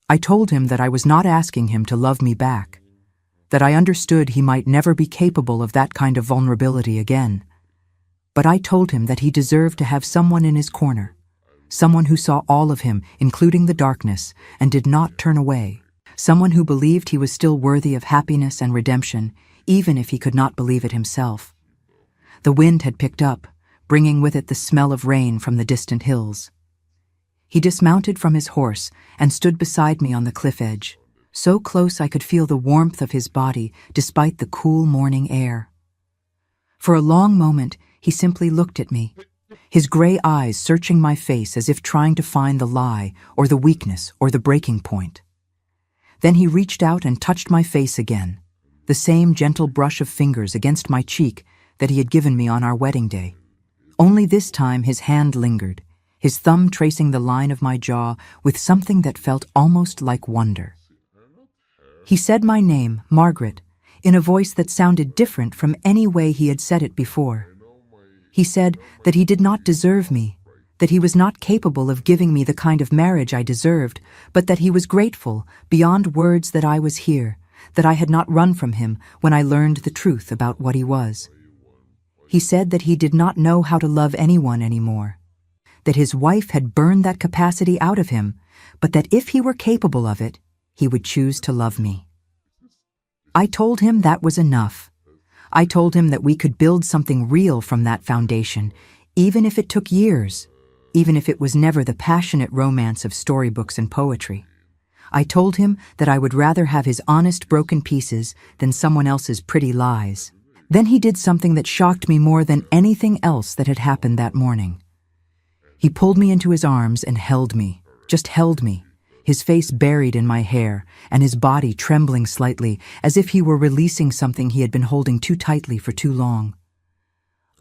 I told him that I was not asking him to love me back, that I understood he might never be capable of that kind of vulnerability again. But I told him that he deserved to have someone in his corner, someone who saw all of him, including the darkness, and did not turn away, someone who believed he was still worthy of happiness and redemption, even if he could not believe it himself. The wind had picked up, bringing with it the smell of rain from the distant hills. He dismounted from his horse and stood beside me on the cliff edge, so close I could feel the warmth of his body despite the cool morning air. For a long moment, he simply looked at me, his gray eyes searching my face as if trying to find the lie or the weakness or the breaking point. Then he reached out and touched my face again, the same gentle brush of fingers against my cheek that he had given me on our wedding day. Only this time his hand lingered, his thumb tracing the line of my jaw with something that felt almost like wonder. He said my name, Margaret, in a voice that sounded different from any way he had said it before. He said that he did not deserve me, that he was not capable of giving me the kind of marriage I deserved, but that he was grateful, beyond words, that I was here, that I had not run from him when I learned the truth about what he was. He said that he did not know how to love anyone anymore, that his wife had burned that capacity out of him, but that if he were capable of it, he would choose to love me. I told him that was enough. I told him that we could build something real from that foundation, even if it took years, even if it was never the passionate romance of storybooks and poetry. I told him that I would rather have his honest broken pieces than someone else's pretty lies. Then he did something that shocked me more than anything else that had happened that morning. He pulled me into his arms and held me, just held me, his face buried in my hair and his body trembling slightly as if he were releasing something he had been holding too tightly for too long.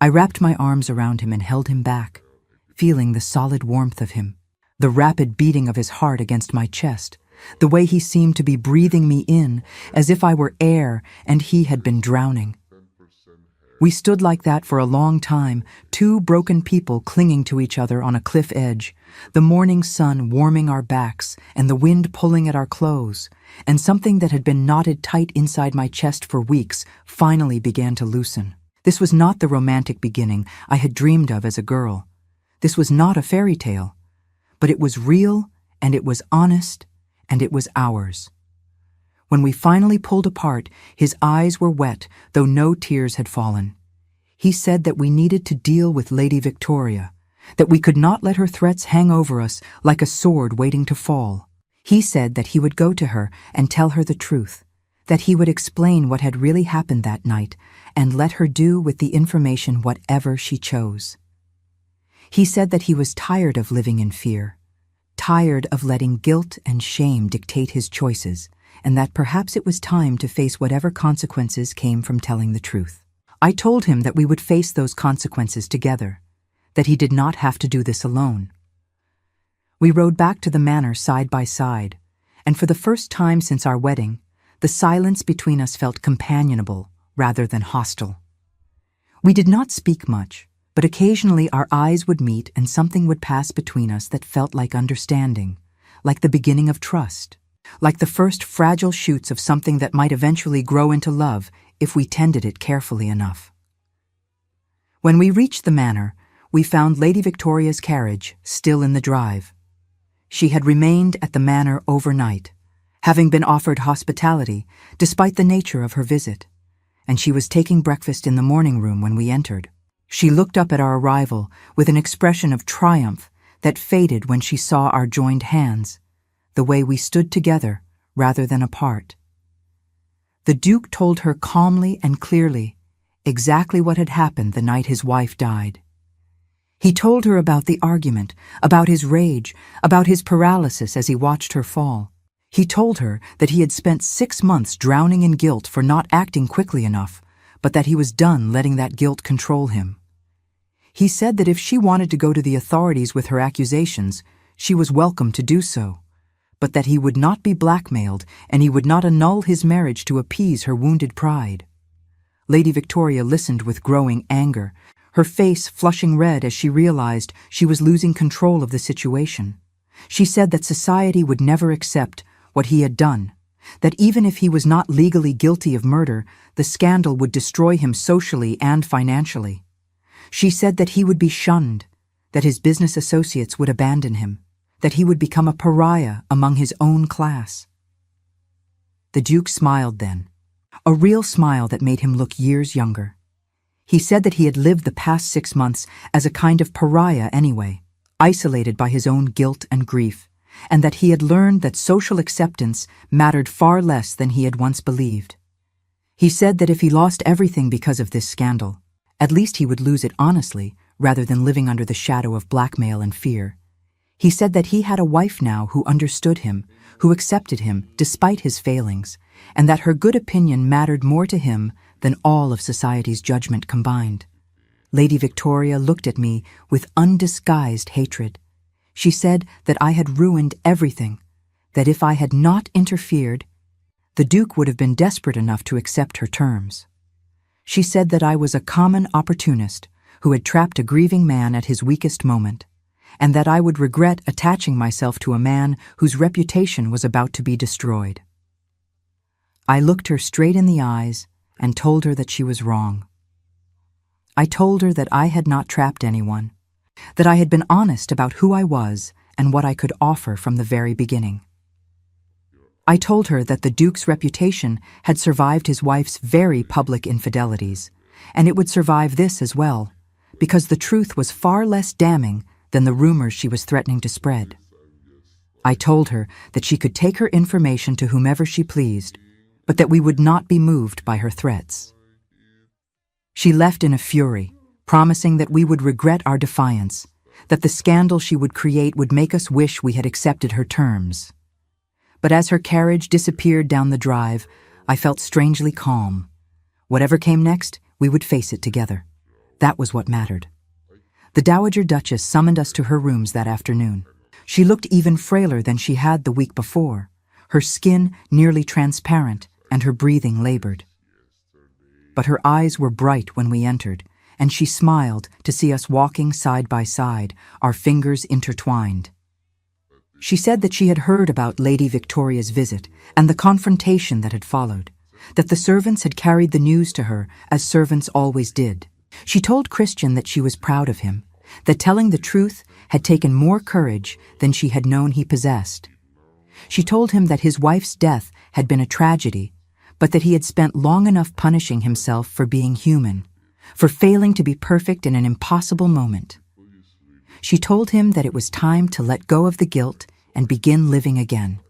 I wrapped my arms around him and held him back, feeling the solid warmth of him, the rapid beating of his heart against my chest, the way he seemed to be breathing me in as if I were air and he had been drowning. We stood like that for a long time, two broken people clinging to each other on a cliff edge, the morning sun warming our backs and the wind pulling at our clothes, and something that had been knotted tight inside my chest for weeks finally began to loosen. This was not the romantic beginning I had dreamed of as a girl. This was not a fairy tale, but it was real, and it was honest, and it was ours. When we finally pulled apart, his eyes were wet, though no tears had fallen. He said that we needed to deal with Lady Victoria, that we could not let her threats hang over us like a sword waiting to fall. He said that he would go to her and tell her the truth, that he would explain what had really happened that night and let her do with the information whatever she chose. He said that he was tired of living in fear, tired of letting guilt and shame dictate his choices, and that perhaps it was time to face whatever consequences came from telling the truth. I told him that we would face those consequences together, that he did not have to do this alone. We rode back to the manor side by side, and for the first time since our wedding, the silence between us felt companionable rather than hostile. We did not speak much, but occasionally our eyes would meet and something would pass between us that felt like understanding, like the beginning of trust, like the first fragile shoots of something that might eventually grow into love if we tended it carefully enough. When we reached the manor, we found Lady Victoria's carriage still in the drive. She had remained at the manor overnight, having been offered hospitality despite the nature of her visit, and she was taking breakfast in the morning room when we entered. She looked up at our arrival with an expression of triumph that faded when she saw our joined hands, the way we stood together rather than apart. The Duke told her calmly and clearly exactly what had happened the night his wife died. He told her about the argument, about his rage, about his paralysis as he watched her fall. He told her that he had spent 6 months drowning in guilt for not acting quickly enough, but that he was done letting that guilt control him. He said that if she wanted to go to the authorities with her accusations, she was welcome to do so, but that he would not be blackmailed and he would not annul his marriage to appease her wounded pride. Lady Victoria listened with growing anger, her face flushing red as she realized she was losing control of the situation. She said that society would never accept what he had done, that even if he was not legally guilty of murder, the scandal would destroy him socially and financially. She said that he would be shunned, that his business associates would abandon him, that he would become a pariah among his own class. The Duke smiled then, a real smile that made him look years younger. He said that he had lived the past 6 months as a kind of pariah anyway, isolated by his own guilt and grief, and that he had learned that social acceptance mattered far less than he had once believed. He said that if he lost everything because of this scandal, at least he would lose it honestly rather than living under the shadow of blackmail and fear. He said that he had a wife now who understood him, who accepted him despite his failings, and that her good opinion mattered more to him than all of society's judgment combined. Lady Victoria looked at me with undisguised hatred. She said that I had ruined everything, that if I had not interfered, the Duke would have been desperate enough to accept her terms. She said that I was a common opportunist who had trapped a grieving man at his weakest moment, and that I would regret attaching myself to a man whose reputation was about to be destroyed. I looked her straight in the eyes and told her that she was wrong. I told her that I had not trapped anyone, that I had been honest about who I was and what I could offer from the very beginning. I told her that the Duke's reputation had survived his wife's very public infidelities, and it would survive this as well, because the truth was far less damning than the rumors she was threatening to spread. I told her that she could take her information to whomever she pleased, but that we would not be moved by her threats. She left in a fury, promising that we would regret our defiance, that the scandal she would create would make us wish we had accepted her terms. But as her carriage disappeared down the drive, I felt strangely calm. Whatever came next, we would face it together. That was what mattered. The Dowager Duchess summoned us to her rooms that afternoon. She looked even frailer than she had the week before, her skin nearly transparent and her breathing labored. But her eyes were bright when we entered, and she smiled to see us walking side by side, our fingers intertwined. She said that she had heard about Lady Victoria's visit and the confrontation that had followed, that the servants had carried the news to her as servants always did. She told Christian that she was proud of him, that telling the truth had taken more courage than she had known he possessed. She told him that his wife's death had been a tragedy, but that he had spent long enough punishing himself for being human, for failing to be perfect in an impossible moment. She told him that it was time to let go of the guilt and begin living again,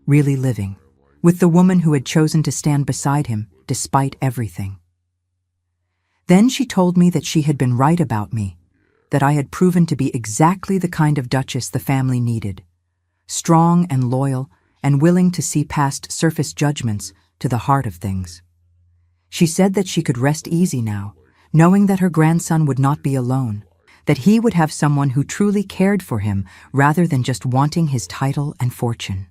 really living, with the woman who had chosen to stand beside him despite everything. Then she told me that she had been right about me, that I had proven to be exactly the kind of duchess the family needed, strong and loyal and willing to see past surface judgments to the heart of things. She said that she could rest easy now, knowing that her grandson would not be alone, that he would have someone who truly cared for him rather than just wanting his title and fortune.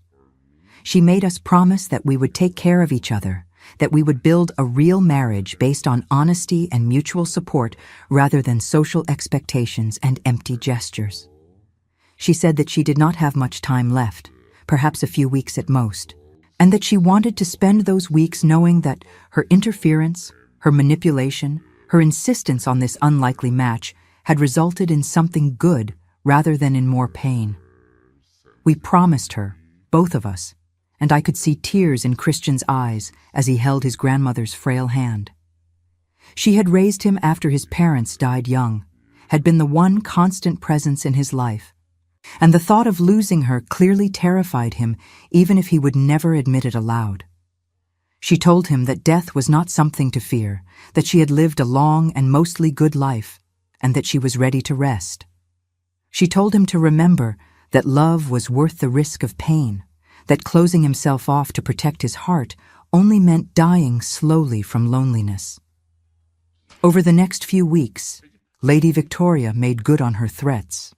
She made us promise that we would take care of each other, that we would build a real marriage based on honesty and mutual support rather than social expectations and empty gestures. She said that she did not have much time left, perhaps a few weeks at most, and that she wanted to spend those weeks knowing that her interference, her manipulation, her insistence on this unlikely match had resulted in something good rather than in more pain. We promised her, both of us, and I could see tears in Christian's eyes as he held his grandmother's frail hand. She had raised him after his parents died young, had been the one constant presence in his life, and the thought of losing her clearly terrified him, even if he would never admit it aloud. She told him that death was not something to fear, that she had lived a long and mostly good life, and that she was ready to rest. She told him to remember that love was worth the risk of pain, that closing himself off to protect his heart only meant dying slowly from loneliness. Over the next few weeks, Lady Victoria made good on her threats.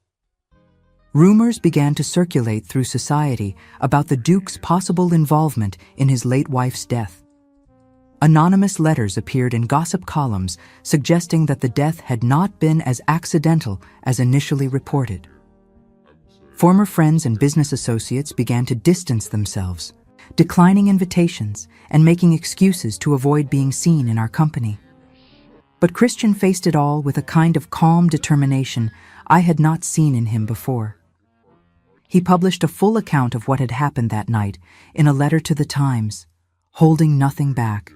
Rumors began to circulate through society about the Duke's possible involvement in his late wife's death. Anonymous letters appeared in gossip columns suggesting that the death had not been as accidental as initially reported. Former friends and business associates began to distance themselves, declining invitations and making excuses to avoid being seen in our company. But Christian faced it all with a kind of calm determination I had not seen in him before. He published a full account of what had happened that night in a letter to the Times, holding nothing back,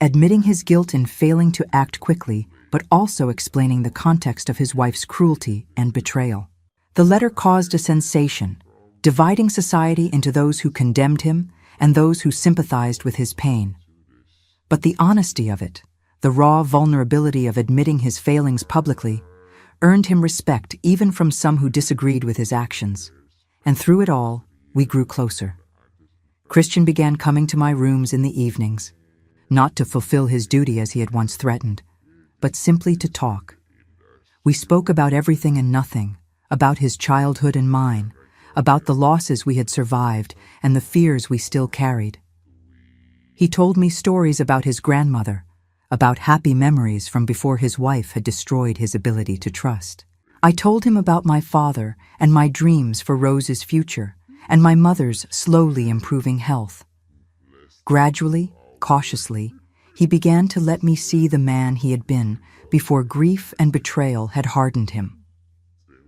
admitting his guilt in failing to act quickly, but also explaining the context of his wife's cruelty and betrayal. The letter caused a sensation, dividing society into those who condemned him and those who sympathized with his pain. But the honesty of it, the raw vulnerability of admitting his failings publicly, earned him respect even from some who disagreed with his actions. And through it all, we grew closer. Christian began coming to my rooms in the evenings, not to fulfill his duty as he had once threatened, but simply to talk. We spoke about everything and nothing, about his childhood and mine, about the losses we had survived and the fears we still carried. He told me stories about his grandmother, about happy memories from before his wife had destroyed his ability to trust. I told him about my father and my dreams for Rose's future, and my mother's slowly improving health. Gradually, cautiously, he began to let me see the man he had been before grief and betrayal had hardened him.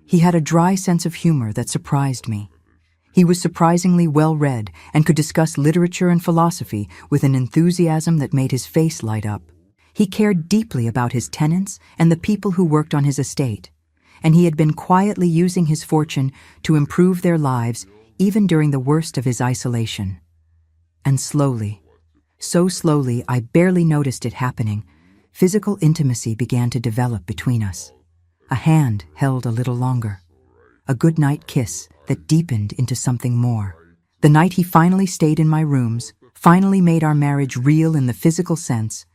He had a dry sense of humor that surprised me. He was surprisingly well-read and could discuss literature and philosophy with an enthusiasm that made his face light up. He cared deeply about his tenants and the people who worked on his estate, and he had been quietly using his fortune to improve their lives even during the worst of his isolation. And slowly, so slowly I barely noticed it happening, physical intimacy began to develop between us. A hand held a little longer. A goodnight kiss that deepened into something more. The night he finally stayed in my rooms, finally made our marriage real in the physical sense,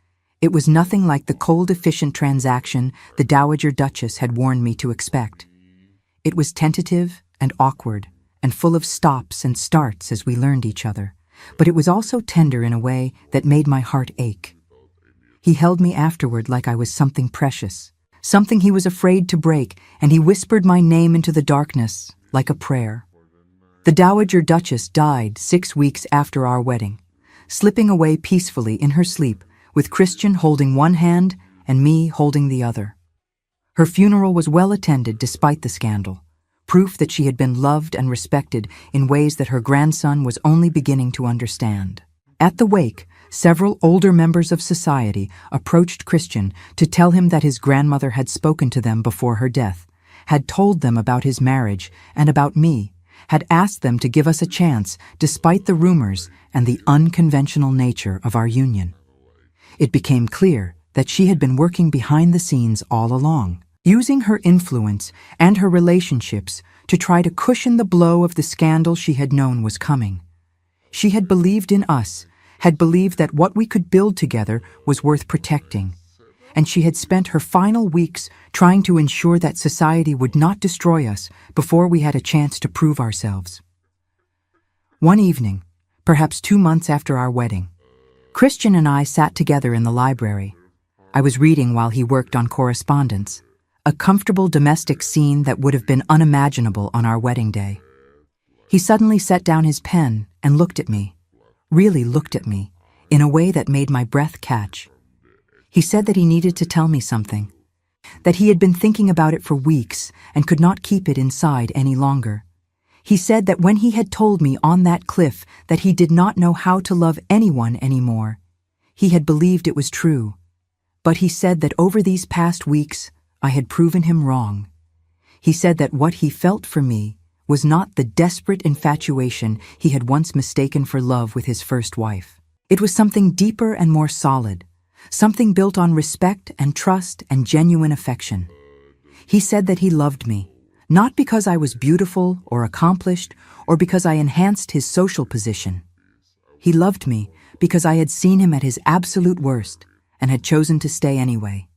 it was nothing like the cold, efficient transaction the Dowager Duchess had warned me to expect. It was tentative and awkward, and full of stops and starts as we learned each other, but it was also tender in a way that made my heart ache. He held me afterward like I was something precious, something he was afraid to break, and he whispered my name into the darkness like a prayer. The Dowager Duchess died 6 weeks after our wedding, slipping away peacefully in her sleep, with Christian holding one hand and me holding the other. Her funeral was well attended despite the scandal, proof that she had been loved and respected in ways that her grandson was only beginning to understand. At the wake, several older members of society approached Christian to tell him that his grandmother had spoken to them before her death, had told them about his marriage and about me, had asked them to give us a chance despite the rumors and the unconventional nature of our union. It became clear that she had been working behind the scenes all along, using her influence and her relationships to try to cushion the blow of the scandal she had known was coming. She had believed in us, had believed that what we could build together was worth protecting, and she had spent her final weeks trying to ensure that society would not destroy us before we had a chance to prove ourselves. One evening, perhaps 2 months after our wedding, Christian and I sat together in the library. I was reading while he worked on correspondence, a comfortable domestic scene that would have been unimaginable on our wedding day. He suddenly set down his pen and looked at me, really looked at me, in a way that made my breath catch. He said that he needed to tell me something, that he had been thinking about it for weeks and could not keep it inside any longer. He said that when he had told me on that cliff that he did not know how to love anyone anymore, he had believed it was true. But he said that over these past weeks, I had proven him wrong. He said that what he felt for me was not the desperate infatuation he had once mistaken for love with his first wife. It was something deeper and more solid, something built on respect and trust and genuine affection. He said that he loved me, not because I was beautiful or accomplished or because I enhanced his social position. He loved me because I had seen him at his absolute worst and had chosen to stay anyway.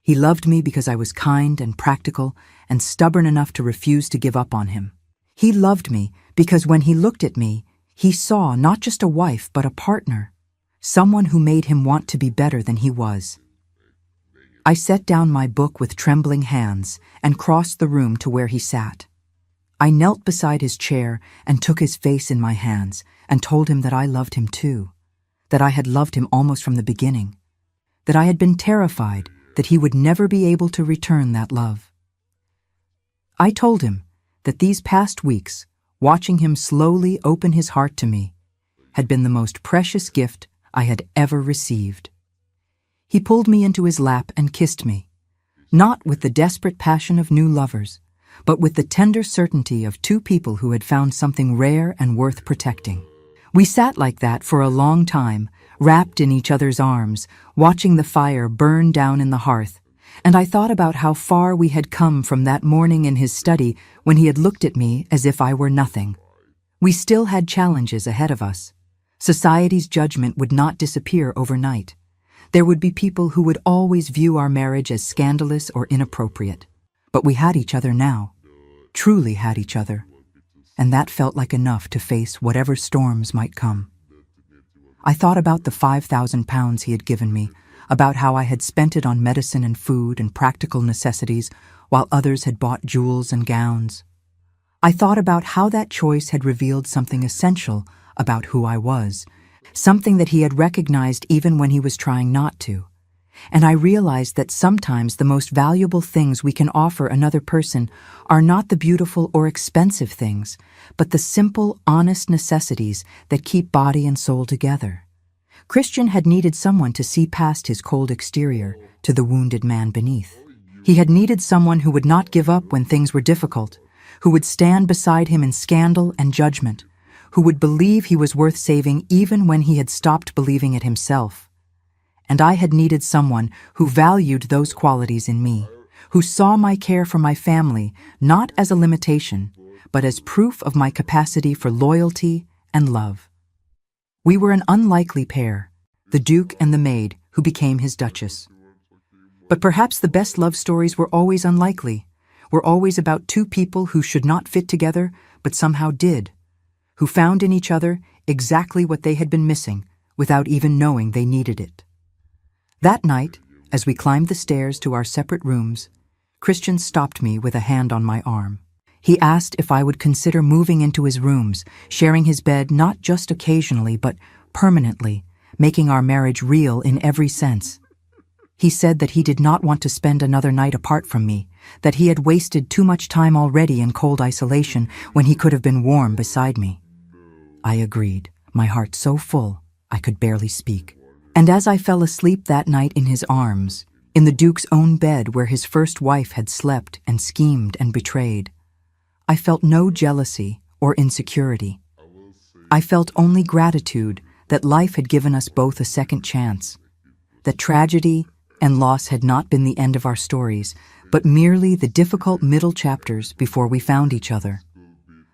He loved me because I was kind and practical and stubborn enough to refuse to give up on him. He loved me because when he looked at me, he saw not just a wife but a partner, someone who made him want to be better than he was. I set down my book with trembling hands and crossed the room to where he sat. I knelt beside his chair and took his face in my hands and told him that I loved him too, that I had loved him almost from the beginning, that I had been terrified that he would never be able to return that love. I told him that these past weeks, watching him slowly open his heart to me, had been the most precious gift I had ever received. He pulled me into his lap and kissed me, not with the desperate passion of new lovers, but with the tender certainty of two people who had found something rare and worth protecting. We sat like that for a long time, wrapped in each other's arms, watching the fire burn down in the hearth, and I thought about how far we had come from that morning in his study when he had looked at me as if I were nothing. We still had challenges ahead of us. Society's judgment would not disappear overnight. There would be people who would always view our marriage as scandalous or inappropriate. But we had each other now, truly had each other, and that felt like enough to face whatever storms might come. I thought about the £5,000 he had given me, about how I had spent it on medicine and food and practical necessities, while others had bought jewels and gowns. I thought about how that choice had revealed something essential about who I was, something that he had recognized even when he was trying not to. And I realized that sometimes the most valuable things we can offer another person are not the beautiful or expensive things, but the simple, honest necessities that keep body and soul together. Christian had needed someone to see past his cold exterior to the wounded man beneath. He had needed someone who would not give up when things were difficult, who would stand beside him in scandal and judgment, who would believe he was worth saving even when he had stopped believing it himself. And I had needed someone who valued those qualities in me, who saw my care for my family not as a limitation, but as proof of my capacity for loyalty and love. We were an unlikely pair, the Duke and the Maid who became his Duchess. But perhaps the best love stories were always unlikely, were always about two people who should not fit together but somehow did, who found in each other exactly what they had been missing without even knowing they needed it. That night, as we climbed the stairs to our separate rooms, Christian stopped me with a hand on my arm. He asked if I would consider moving into his rooms, sharing his bed not just occasionally but permanently, making our marriage real in every sense. He said that he did not want to spend another night apart from me, that he had wasted too much time already in cold isolation when he could have been warm beside me. I agreed, my heart so full I could barely speak. And as I fell asleep that night in his arms, in the Duke's own bed where his first wife had slept and schemed and betrayed, I felt no jealousy or insecurity. I felt only gratitude that life had given us both a second chance, that tragedy and loss had not been the end of our stories, but merely the difficult middle chapters before we found each other.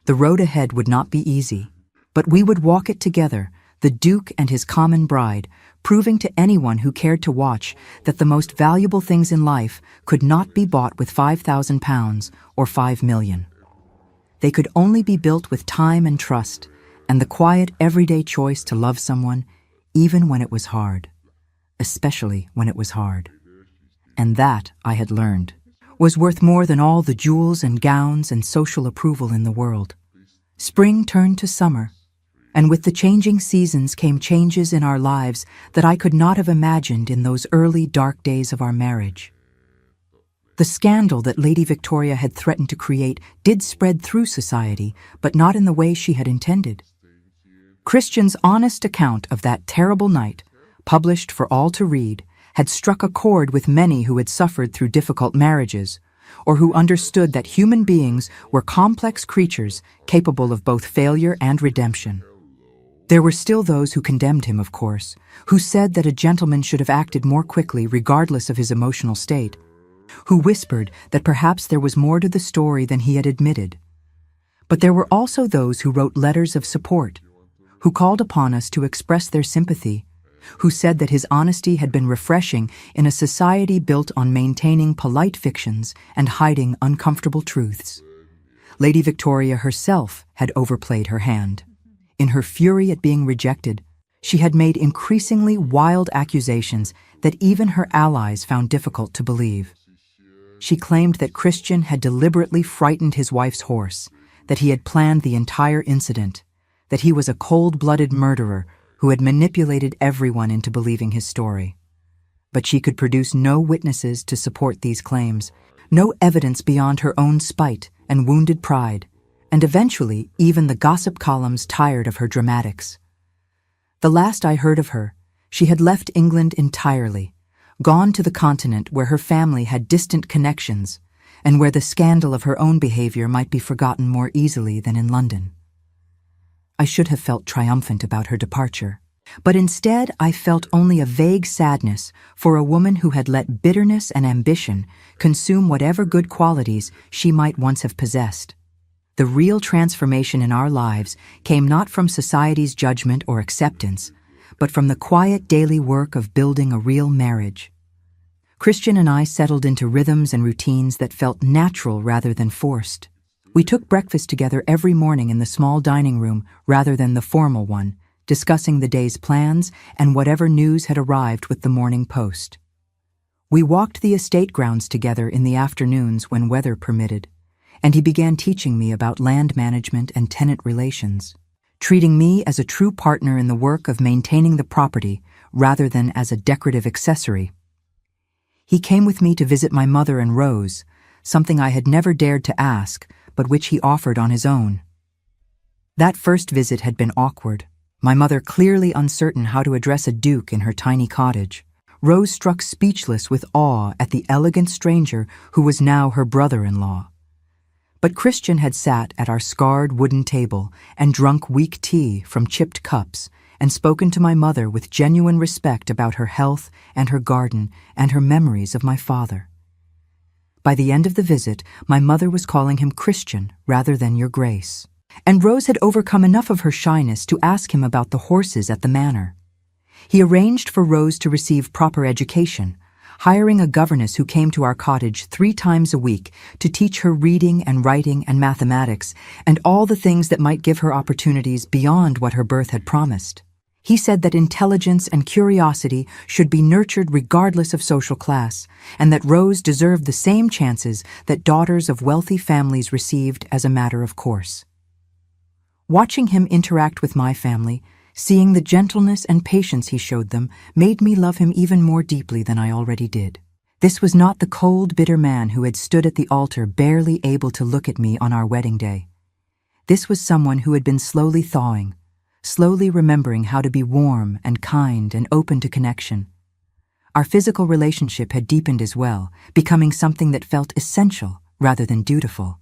The road ahead would not be easy, but we would walk it together, the Duke and his common bride, proving to anyone who cared to watch that the most valuable things in life could not be bought with £5,000 or $5 million. They could only be built with time and trust, and the quiet everyday choice to love someone, even when it was hard. Especially when it was hard. And that, I had learned, was worth more than all the jewels and gowns and social approval in the world. Spring turned to summer, and with the changing seasons came changes in our lives that I could not have imagined in those early dark days of our marriage. The scandal that Lady Victoria had threatened to create did spread through society, but not in the way she had intended. Christian's honest account of that terrible night, published for all to read, had struck a chord with many who had suffered through difficult marriages, or who understood that human beings were complex creatures capable of both failure and redemption. There were still those who condemned him, of course, who said that a gentleman should have acted more quickly regardless of his emotional state, who whispered that perhaps there was more to the story than he had admitted. But there were also those who wrote letters of support, who called upon us to express their sympathy, who said that his honesty had been refreshing in a society built on maintaining polite fictions and hiding uncomfortable truths. Lady Victoria herself had overplayed her hand. In her fury at being rejected, she had made increasingly wild accusations that even her allies found difficult to believe. She claimed that Christian had deliberately frightened his wife's horse, that he had planned the entire incident, that he was a cold-blooded murderer who had manipulated everyone into believing his story. But she could produce no witnesses to support these claims, no evidence beyond her own spite and wounded pride, and eventually even the gossip columns tired of her dramatics. The last I heard of her, she had left England entirely, gone to the continent where her family had distant connections, and where the scandal of her own behavior might be forgotten more easily than in London. I should have felt triumphant about her departure, but instead I felt only a vague sadness for a woman who had let bitterness and ambition consume whatever good qualities she might once have possessed. The real transformation in our lives came not from society's judgment or acceptance, but from the quiet daily work of building a real marriage. Christian and I settled into rhythms and routines that felt natural rather than forced. We took breakfast together every morning in the small dining room rather than the formal one, discussing the day's plans and whatever news had arrived with the morning post. We walked the estate grounds together in the afternoons when weather permitted, and he began teaching me about land management and tenant relations, treating me as a true partner in the work of maintaining the property rather than as a decorative accessory. He came with me to visit my mother and Rose, something I had never dared to ask, but which he offered on his own. That first visit had been awkward, my mother clearly uncertain how to address a duke in her tiny cottage, Rose struck speechless with awe at the elegant stranger who was now her brother-in-law. But Christian had sat at our scarred wooden table and drunk weak tea from chipped cups and spoken to my mother with genuine respect about her health and her garden and her memories of my father. By the end of the visit, my mother was calling him Christian rather than Your Grace, and Rose had overcome enough of her shyness to ask him about the horses at the manor. He arranged for Rose to receive proper education, hiring a governess who came to our cottage 3 times a week to teach her reading and writing and mathematics and all the things that might give her opportunities beyond what her birth had promised. He said that intelligence and curiosity should be nurtured regardless of social class, and that Rose deserved the same chances that daughters of wealthy families received as a matter of course. Watching him interact with my family Seeing the gentleness and patience he showed them made me love him even more deeply than I already did. This was not the cold, bitter man who had stood at the altar barely able to look at me on our wedding day. This was someone who had been slowly thawing, slowly remembering how to be warm and kind and open to connection. Our physical relationship had deepened as well, becoming something that felt essential rather than dutiful.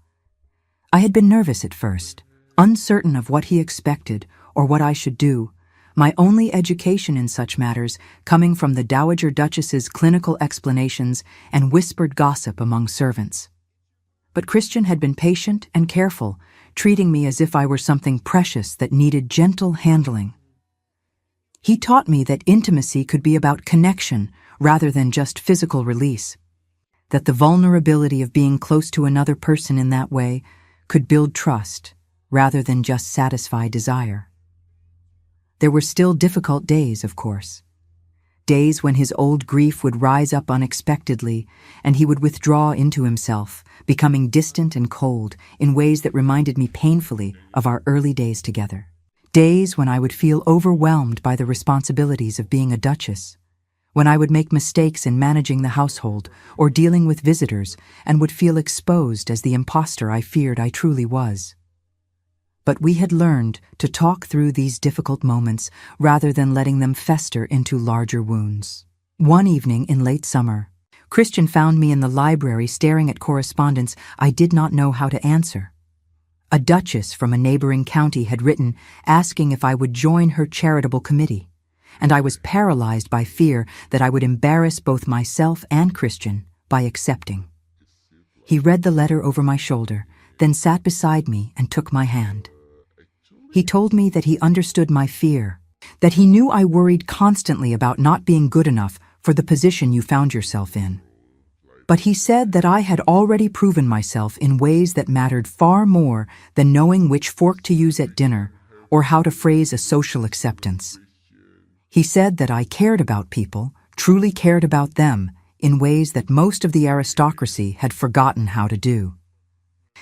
I had been nervous at first, uncertain of what he expected or what I should do, my only education in such matters coming from the Dowager Duchess's clinical explanations and whispered gossip among servants. But Christian had been patient and careful, treating me as if I were something precious that needed gentle handling. He taught me that intimacy could be about connection rather than just physical release, that the vulnerability of being close to another person in that way could build trust rather than just satisfy desire. There were still difficult days, of course. Days when his old grief would rise up unexpectedly and he would withdraw into himself, becoming distant and cold in ways that reminded me painfully of our early days together. Days when I would feel overwhelmed by the responsibilities of being a duchess, when I would make mistakes in managing the household or dealing with visitors and would feel exposed as the imposter I feared I truly was. But we had learned to talk through these difficult moments rather than letting them fester into larger wounds. One evening in late summer, Christian found me in the library staring at correspondence I did not know how to answer. A duchess from a neighboring county had written asking if I would join her charitable committee, and I was paralyzed by fear that I would embarrass both myself and Christian by accepting. He read the letter over my shoulder, then sat beside me and took my hand. He told me that he understood my fear, that he knew I worried constantly about not being good enough for the position you found yourself in. But he said that I had already proven myself in ways that mattered far more than knowing which fork to use at dinner or how to phrase a social acceptance. He said that I cared about people, truly cared about them, in ways that most of the aristocracy had forgotten how to do.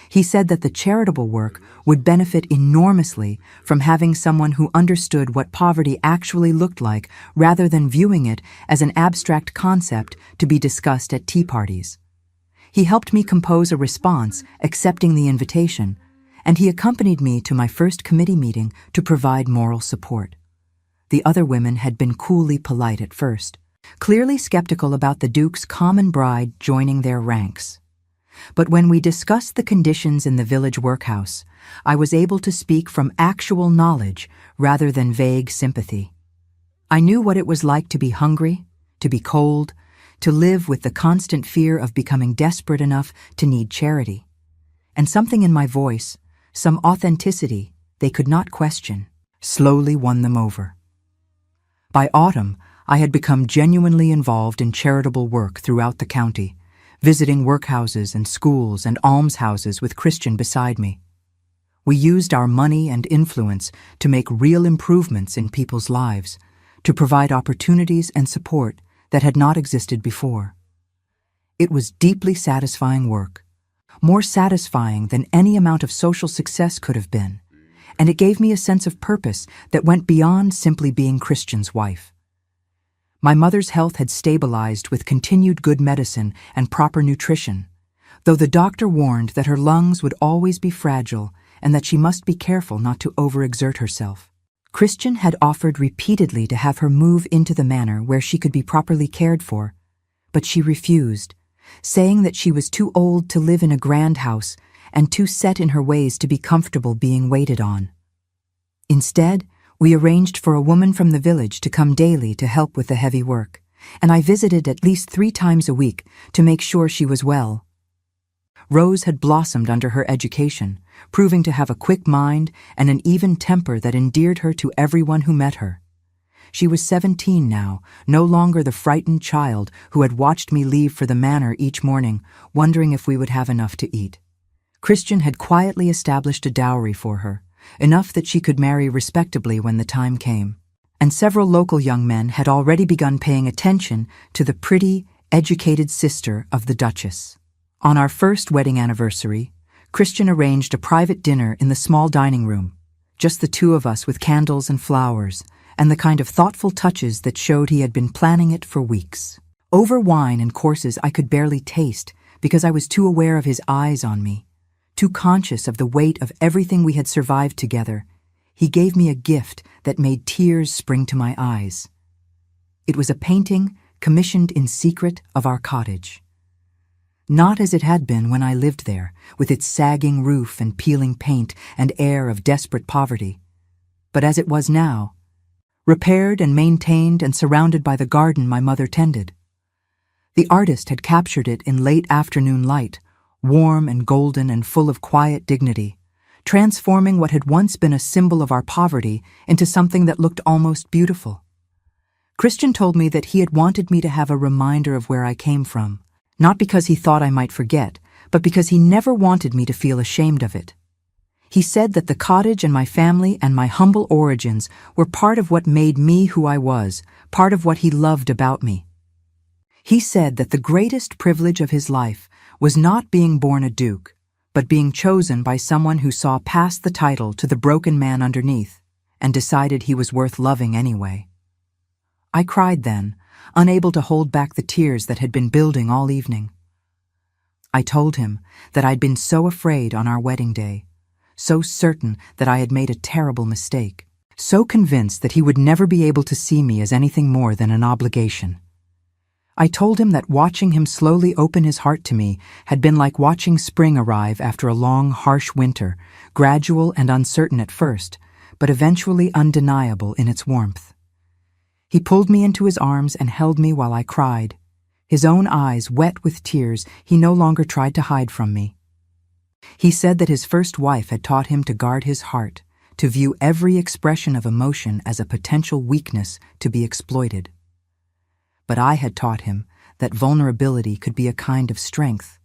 He said that the charitable work would benefit enormously from having someone who understood what poverty actually looked like rather than viewing it as an abstract concept to be discussed at tea parties. He helped me compose a response accepting the invitation, and he accompanied me to my first committee meeting to provide moral support. The other women had been coolly polite at first, clearly skeptical about the Duke's common bride joining their ranks. But when we discussed the conditions in the village workhouse, I was able to speak from actual knowledge rather than vague sympathy. I knew what it was like to be hungry, to be cold, to live with the constant fear of becoming desperate enough to need charity. And something in my voice, some authenticity they could not question, slowly won them over. By autumn, I had become genuinely involved in charitable work throughout the county, visiting workhouses and schools and almshouses with Christian beside me. We used our money and influence to make real improvements in people's lives, to provide opportunities and support that had not existed before. It was deeply satisfying work, more satisfying than any amount of social success could have been, and it gave me a sense of purpose that went beyond simply being Christian's wife. My mother's health had stabilized with continued good medicine and proper nutrition, though the doctor warned that her lungs would always be fragile and that she must be careful not to overexert herself. Christian had offered repeatedly to have her move into the manor where she could be properly cared for, but she refused, saying that she was too old to live in a grand house and too set in her ways to be comfortable being waited on. Instead, we arranged for a woman from the village to come daily to help with the heavy work, and I visited at least 3 times a week to make sure she was well. Rose had blossomed under her education, proving to have a quick mind and an even temper that endeared her to everyone who met her. She was 17 now, no longer the frightened child who had watched me leave for the manor each morning, wondering if we would have enough to eat. Christian had quietly established a dowry for her, enough that she could marry respectably when the time came, and several local young men had already begun paying attention to the pretty, educated sister of the Duchess. On our first wedding anniversary, Christian arranged a private dinner in the small dining room, just the two of us with candles and flowers, and the kind of thoughtful touches that showed he had been planning it for weeks. Over wine and courses I could barely taste because I was too aware of his eyes on me, too conscious of the weight of everything we had survived together. He gave me a gift that made tears spring to my eyes. It was a painting commissioned in secret of our cottage. Not as it had been when I lived there, with its sagging roof and peeling paint and air of desperate poverty, but as it was now, repaired and maintained and surrounded by the garden my mother tended. The artist had captured it in late afternoon light, warm and golden and full of quiet dignity, transforming what had once been a symbol of our poverty into something that looked almost beautiful. Christian told me that he had wanted me to have a reminder of where I came from, not because he thought I might forget, but because he never wanted me to feel ashamed of it. He said that the cottage and my family and my humble origins were part of what made me who I was, part of what he loved about me. He said that the greatest privilege of his life was not being born a duke, but being chosen by someone who saw past the title to the broken man underneath and decided he was worth loving anyway. I cried then, unable to hold back the tears that had been building all evening. I told him that I'd been so afraid on our wedding day, so certain that I had made a terrible mistake, so convinced that he would never be able to see me as anything more than an obligation. I told him that watching him slowly open his heart to me had been like watching spring arrive after a long, harsh winter, gradual and uncertain at first, but eventually undeniable in its warmth. He pulled me into his arms and held me while I cried. His own eyes wet with tears, he no longer tried to hide from me. He said that his first wife had taught him to guard his heart, to view every expression of emotion as a potential weakness to be exploited. But I had taught him that vulnerability could be a kind of strength,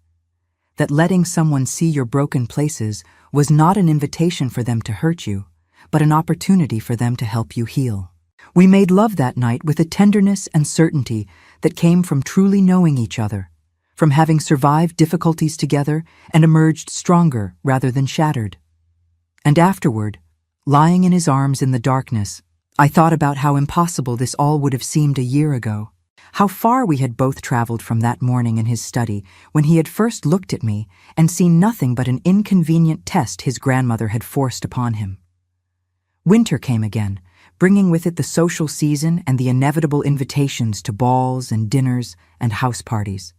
that letting someone see your broken places was not an invitation for them to hurt you, but an opportunity for them to help you heal. We made love that night with a tenderness and certainty that came from truly knowing each other, from having survived difficulties together and emerged stronger rather than shattered. And afterward, lying in his arms in the darkness, I thought about how impossible this all would have seemed a year ago, how far we had both traveled from that morning in his study when he had first looked at me and seen nothing but an inconvenient test his grandmother had forced upon him. Winter came again, bringing with it the social season and the inevitable invitations to balls and dinners and house parties.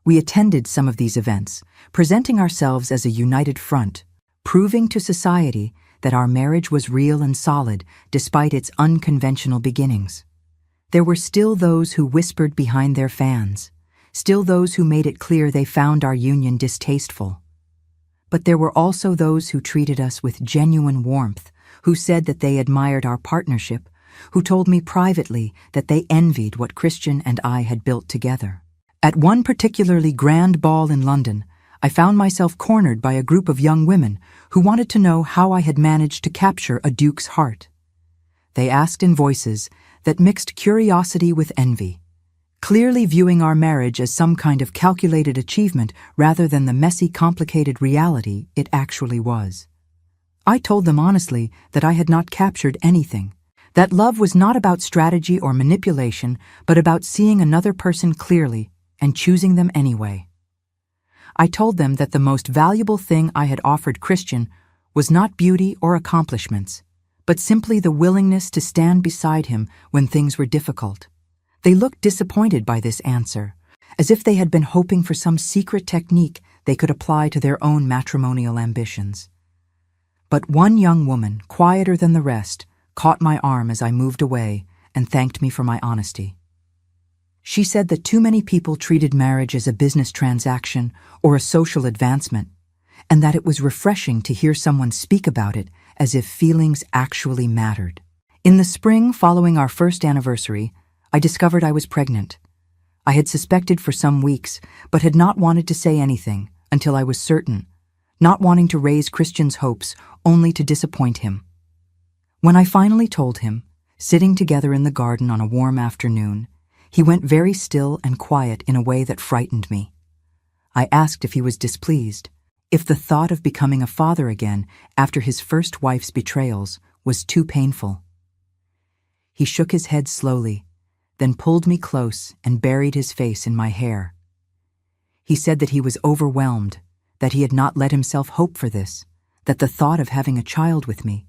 We attended some of these events, presenting ourselves as a united front, proving to society that our marriage was real and solid despite its unconventional beginnings. There were still those who whispered behind their fans, still those who made it clear they found our union distasteful. But there were also those who treated us with genuine warmth, who said that they admired our partnership, who told me privately that they envied what Christian and I had built together. At one particularly grand ball in London, I found myself cornered by a group of young women who wanted to know how I had managed to capture a duke's heart. They asked in voices that mixed curiosity with envy, clearly viewing our marriage as some kind of calculated achievement rather than the messy, complicated reality it actually was. I told them honestly that I had not captured anything, that love was not about strategy or manipulation, but about seeing another person clearly and choosing them anyway. I told them that the most valuable thing I had offered Christian was not beauty or accomplishments, but simply the willingness to stand beside him when things were difficult. They looked disappointed by this answer, as if they had been hoping for some secret technique they could apply to their own matrimonial ambitions. But one young woman, quieter than the rest, caught my arm as I moved away and thanked me for my honesty. She said that too many people treated marriage as a business transaction or a social advancement, and that it was refreshing to hear someone speak about it as if feelings actually mattered. In the spring following our first anniversary, I discovered I was pregnant. I had suspected for some weeks, but had not wanted to say anything until I was certain, not wanting to raise Christian's hopes only to disappoint him. When I finally told him, sitting together in the garden on a warm afternoon, he went very still and quiet in a way that frightened me. I asked if he was displeased. if the thought of becoming a father again after his first wife's betrayals was too painful. He shook his head slowly, then pulled me close and buried his face in my hair. He said that he was overwhelmed, that he had not let himself hope for this, that the thought of having a child with me,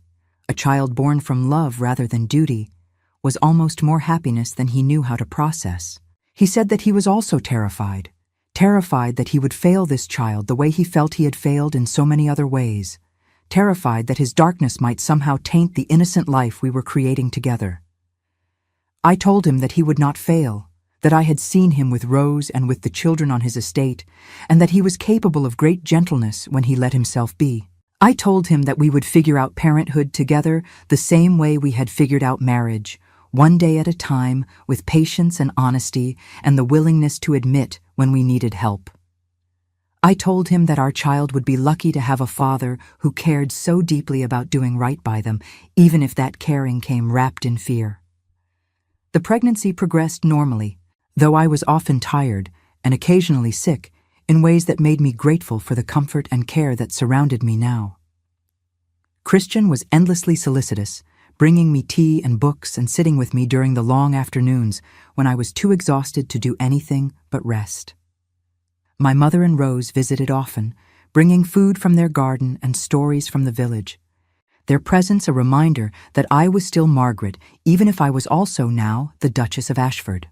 a child born from love rather than duty, was almost more happiness than he knew how to process. He said that he was also terrified that he would fail this child the way he felt he had failed in so many other ways, terrified that his darkness might somehow taint the innocent life we were creating together. I told him that he would not fail, that I had seen him with Rose and with the children on his estate, and that he was capable of great gentleness when he let himself be. I told him that we would figure out parenthood together the same way we had figured out marriage, one day at a time, with patience and honesty and the willingness to admit when we needed help. I told him that our child would be lucky to have a father who cared so deeply about doing right by them, even if that caring came wrapped in fear. The pregnancy progressed normally, though I was often tired and occasionally sick in ways that made me grateful for the comfort and care that surrounded me now. Christian was endlessly solicitous, bringing me tea and books and sitting with me during the long afternoons when I was too exhausted to do anything but rest. My mother and Rose visited often, bringing food from their garden and stories from the village, their presence a reminder that I was still Margaret, even if I was also now the Duchess of Ashford.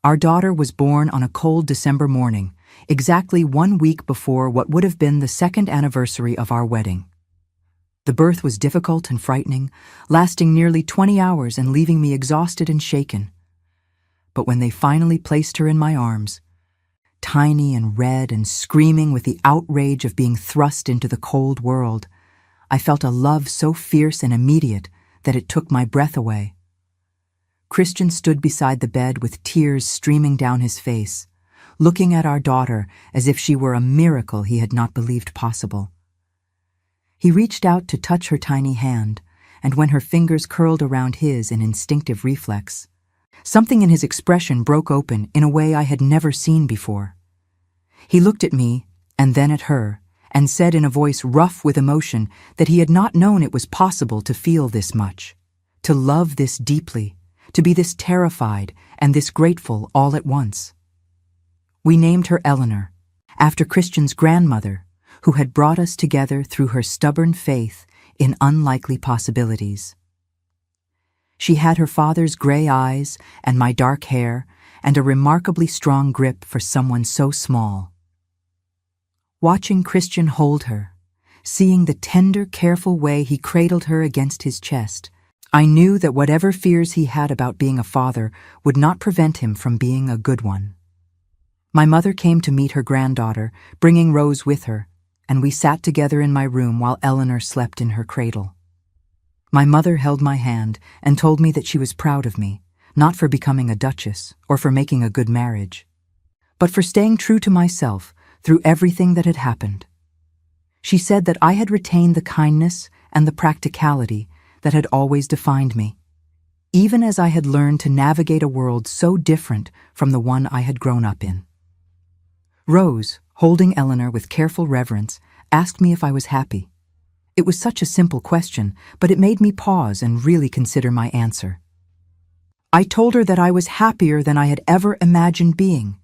Our daughter was born on a cold December morning, exactly 1 week before what would have been the second anniversary of our wedding. The birth was difficult and frightening, lasting nearly 20 hours and leaving me exhausted and shaken. But when they finally placed her in my arms, tiny and red and screaming with the outrage of being thrust into the cold world, I felt a love so fierce and immediate that it took my breath away. Christian stood beside the bed with tears streaming down his face, looking at our daughter as if she were a miracle he had not believed possible. He reached out to touch her tiny hand, and when her fingers curled around his in instinctive reflex, something in his expression broke open in a way I had never seen before. He looked at me, and then at her, and said in a voice rough with emotion that he had not known it was possible to feel this much, to love this deeply, to be this terrified and this grateful all at once. We named her Eleanor, after Christian's grandmother, who had brought us together through her stubborn faith in unlikely possibilities. She had her father's gray eyes and my dark hair and a remarkably strong grip for someone so small. Watching Christian hold her, seeing the tender, careful way he cradled her against his chest, I knew that whatever fears he had about being a father would not prevent him from being a good one. My mother came to meet her granddaughter, bringing Rose with her, and we sat together in my room while Eleanor slept in her cradle. My mother held my hand and told me that she was proud of me, not for becoming a duchess or for making a good marriage, but for staying true to myself through everything that had happened. She said that I had retained the kindness and the practicality that had always defined me, even as I had learned to navigate a world so different from the one I had grown up in. Rose, holding Eleanor with careful reverence, asked me if I was happy. It was such a simple question, but it made me pause and really consider my answer. I told her that I was happier than I had ever imagined being,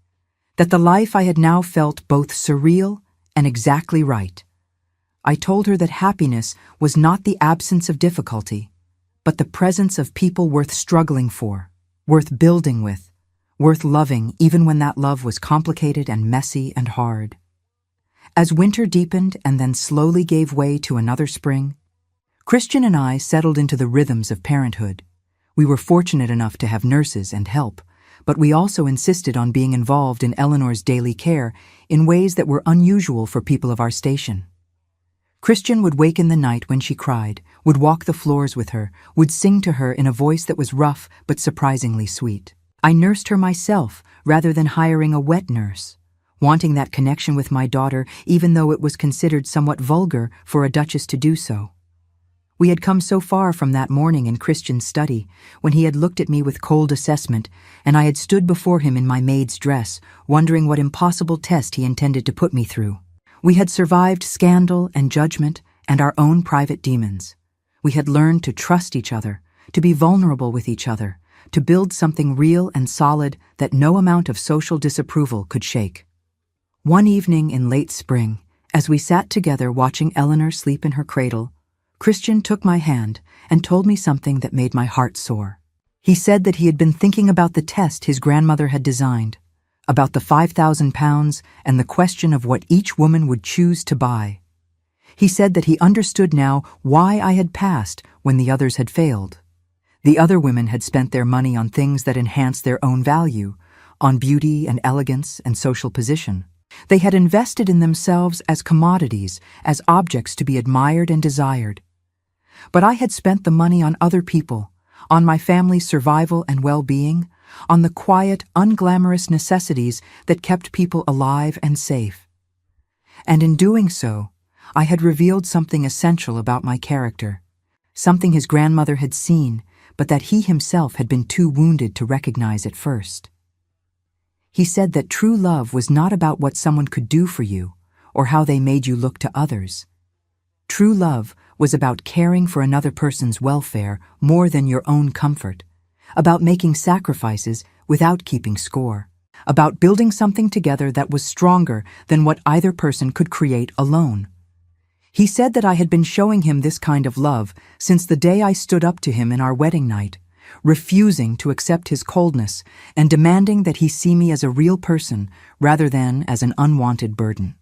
that the life I had now felt both surreal and exactly right. I told her that happiness was not the absence of difficulty, but the presence of people worth struggling for, worth building with, worth loving even when that love was complicated and messy and hard. As winter deepened and then slowly gave way to another spring, Christian and I settled into the rhythms of parenthood. We were fortunate enough to have nurses and help, but we also insisted on being involved in Eleanor's daily care in ways that were unusual for people of our station. Christian would wake in the night when she cried, would walk the floors with her, would sing to her in a voice that was rough but surprisingly sweet. I nursed her myself rather than hiring a wet nurse, wanting that connection with my daughter even though it was considered somewhat vulgar for a duchess to do so. We had come so far from that morning in Christian's study, when he had looked at me with cold assessment, and I had stood before him in my maid's dress, wondering what impossible test he intended to put me through. We had survived scandal and judgment and our own private demons. We had learned to trust each other, to be vulnerable with each other, to build something real and solid that no amount of social disapproval could shake. One evening in late spring, as we sat together watching Eleanor sleep in her cradle, Christian took my hand and told me something that made my heart soar. He said that he had been thinking about the test his grandmother had designed, about the £5,000 and the question of what each woman would choose to buy. He said that he understood now why I had passed when the others had failed. The other women had spent their money on things that enhanced their own value, on beauty and elegance and social position. They had invested in themselves as commodities, as objects to be admired and desired. But I had spent the money on other people, on my family's survival and well-being, on the quiet, unglamorous necessities that kept people alive and safe. And in doing so, I had revealed something essential about my character, something his grandmother had seen, but that he himself had been too wounded to recognize at first. He said that true love was not about what someone could do for you, or how they made you look to others. True love was about caring for another person's welfare more than your own comfort, about making sacrifices without keeping score, about building something together that was stronger than what either person could create alone. He said that I had been showing him this kind of love since the day I stood up to him in our wedding night, refusing to accept his coldness and demanding that he see me as a real person rather than as an unwanted burden.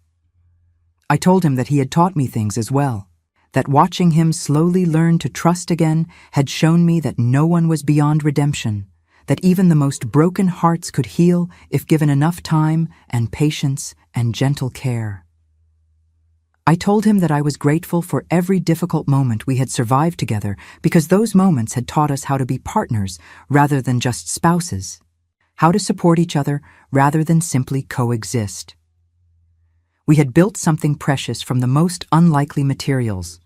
I told him that he had taught me things as well, that watching him slowly learn to trust again had shown me that no one was beyond redemption, that even the most broken hearts could heal if given enough time and patience and gentle care. I told him that I was grateful for every difficult moment we had survived together because those moments had taught us how to be partners rather than just spouses, how to support each other rather than simply coexist. We had built something precious from the most unlikely materials,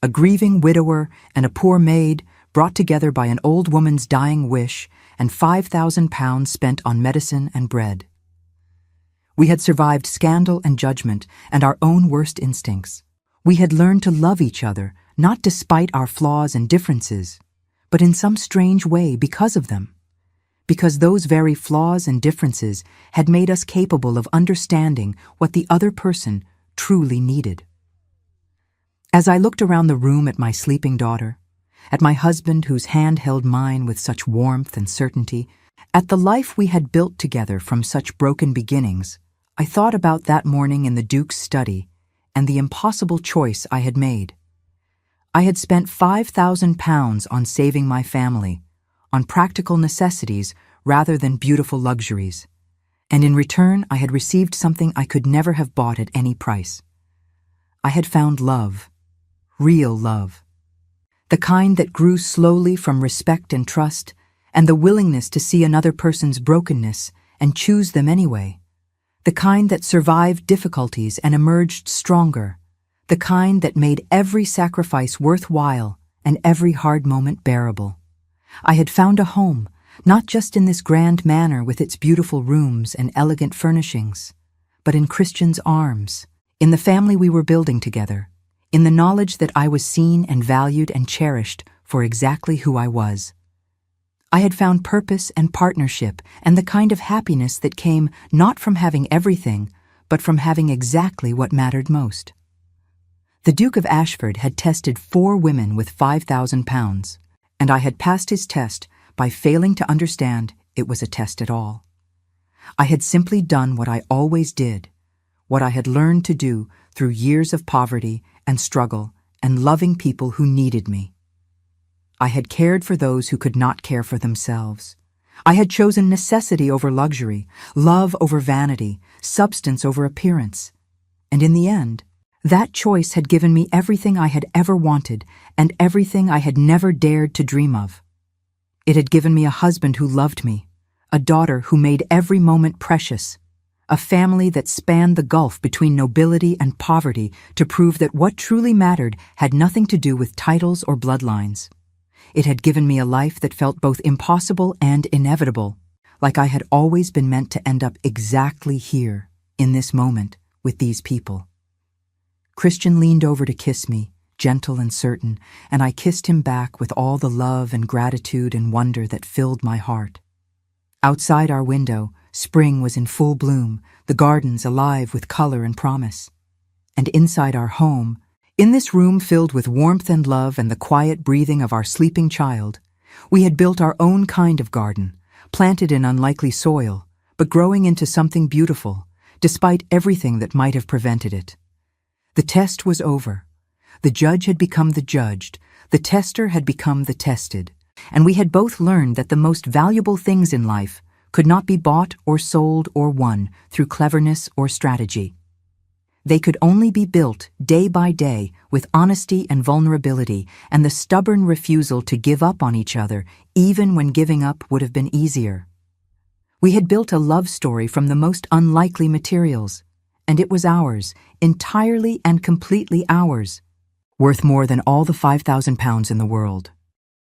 a grieving widower and a poor maid brought together by an old woman's dying wish and £5,000 spent on medicine and bread. We had survived scandal and judgment and our own worst instincts. We had learned to love each other, not despite our flaws and differences, but in some strange way because of them. Because those very flaws and differences had made us capable of understanding what the other person truly needed. As I looked around the room at my sleeping daughter, at my husband whose hand held mine with such warmth and certainty, at the life we had built together from such broken beginnings, I thought about that morning in the Duke's study and the impossible choice I had made. I had spent £5,000 on saving my family, on practical necessities rather than beautiful luxuries, and in return I had received something I could never have bought at any price. I had found love, real love, the kind that grew slowly from respect and trust, and the willingness to see another person's brokenness and choose them anyway, the kind that survived difficulties and emerged stronger, the kind that made every sacrifice worthwhile and every hard moment bearable. I had found a home, not just in this grand manor with its beautiful rooms and elegant furnishings, but in Christian's arms, in the family we were building together, in the knowledge that I was seen and valued and cherished for exactly who I was. I had found purpose and partnership and the kind of happiness that came not from having everything, but from having exactly what mattered most. The Duke of Ashford had tested 4 women with £5,000, and I had passed his test by failing to understand it was a test at all. I had simply done what I always did, what I had learned to do through years of poverty and struggle and loving people who needed me. I had cared for those who could not care for themselves. I had chosen necessity over luxury, love over vanity, substance over appearance. And in the end, that choice had given me everything I had ever wanted and everything I had never dared to dream of. It had given me a husband who loved me, a daughter who made every moment precious, a family that spanned the gulf between nobility and poverty to prove that what truly mattered had nothing to do with titles or bloodlines. It had given me a life that felt both impossible and inevitable, like I had always been meant to end up exactly here, in this moment, with these people. Christian leaned over to kiss me, gentle and certain, and I kissed him back with all the love and gratitude and wonder that filled my heart. Outside our window, spring was in full bloom, the gardens alive with color and promise. And inside our home, in this room filled with warmth and love and the quiet breathing of our sleeping child, we had built our own kind of garden, planted in unlikely soil, but growing into something beautiful, despite everything that might have prevented it. The test was over. The judge had become the judged, the tester had become the tested, and we had both learned that the most valuable things in life could not be bought or sold or won through cleverness or strategy. They could only be built day by day with honesty and vulnerability and the stubborn refusal to give up on each other even when giving up would have been easier. We had built a love story from the most unlikely materials, and it was ours, entirely and completely ours, worth more than all the £5,000 in the world.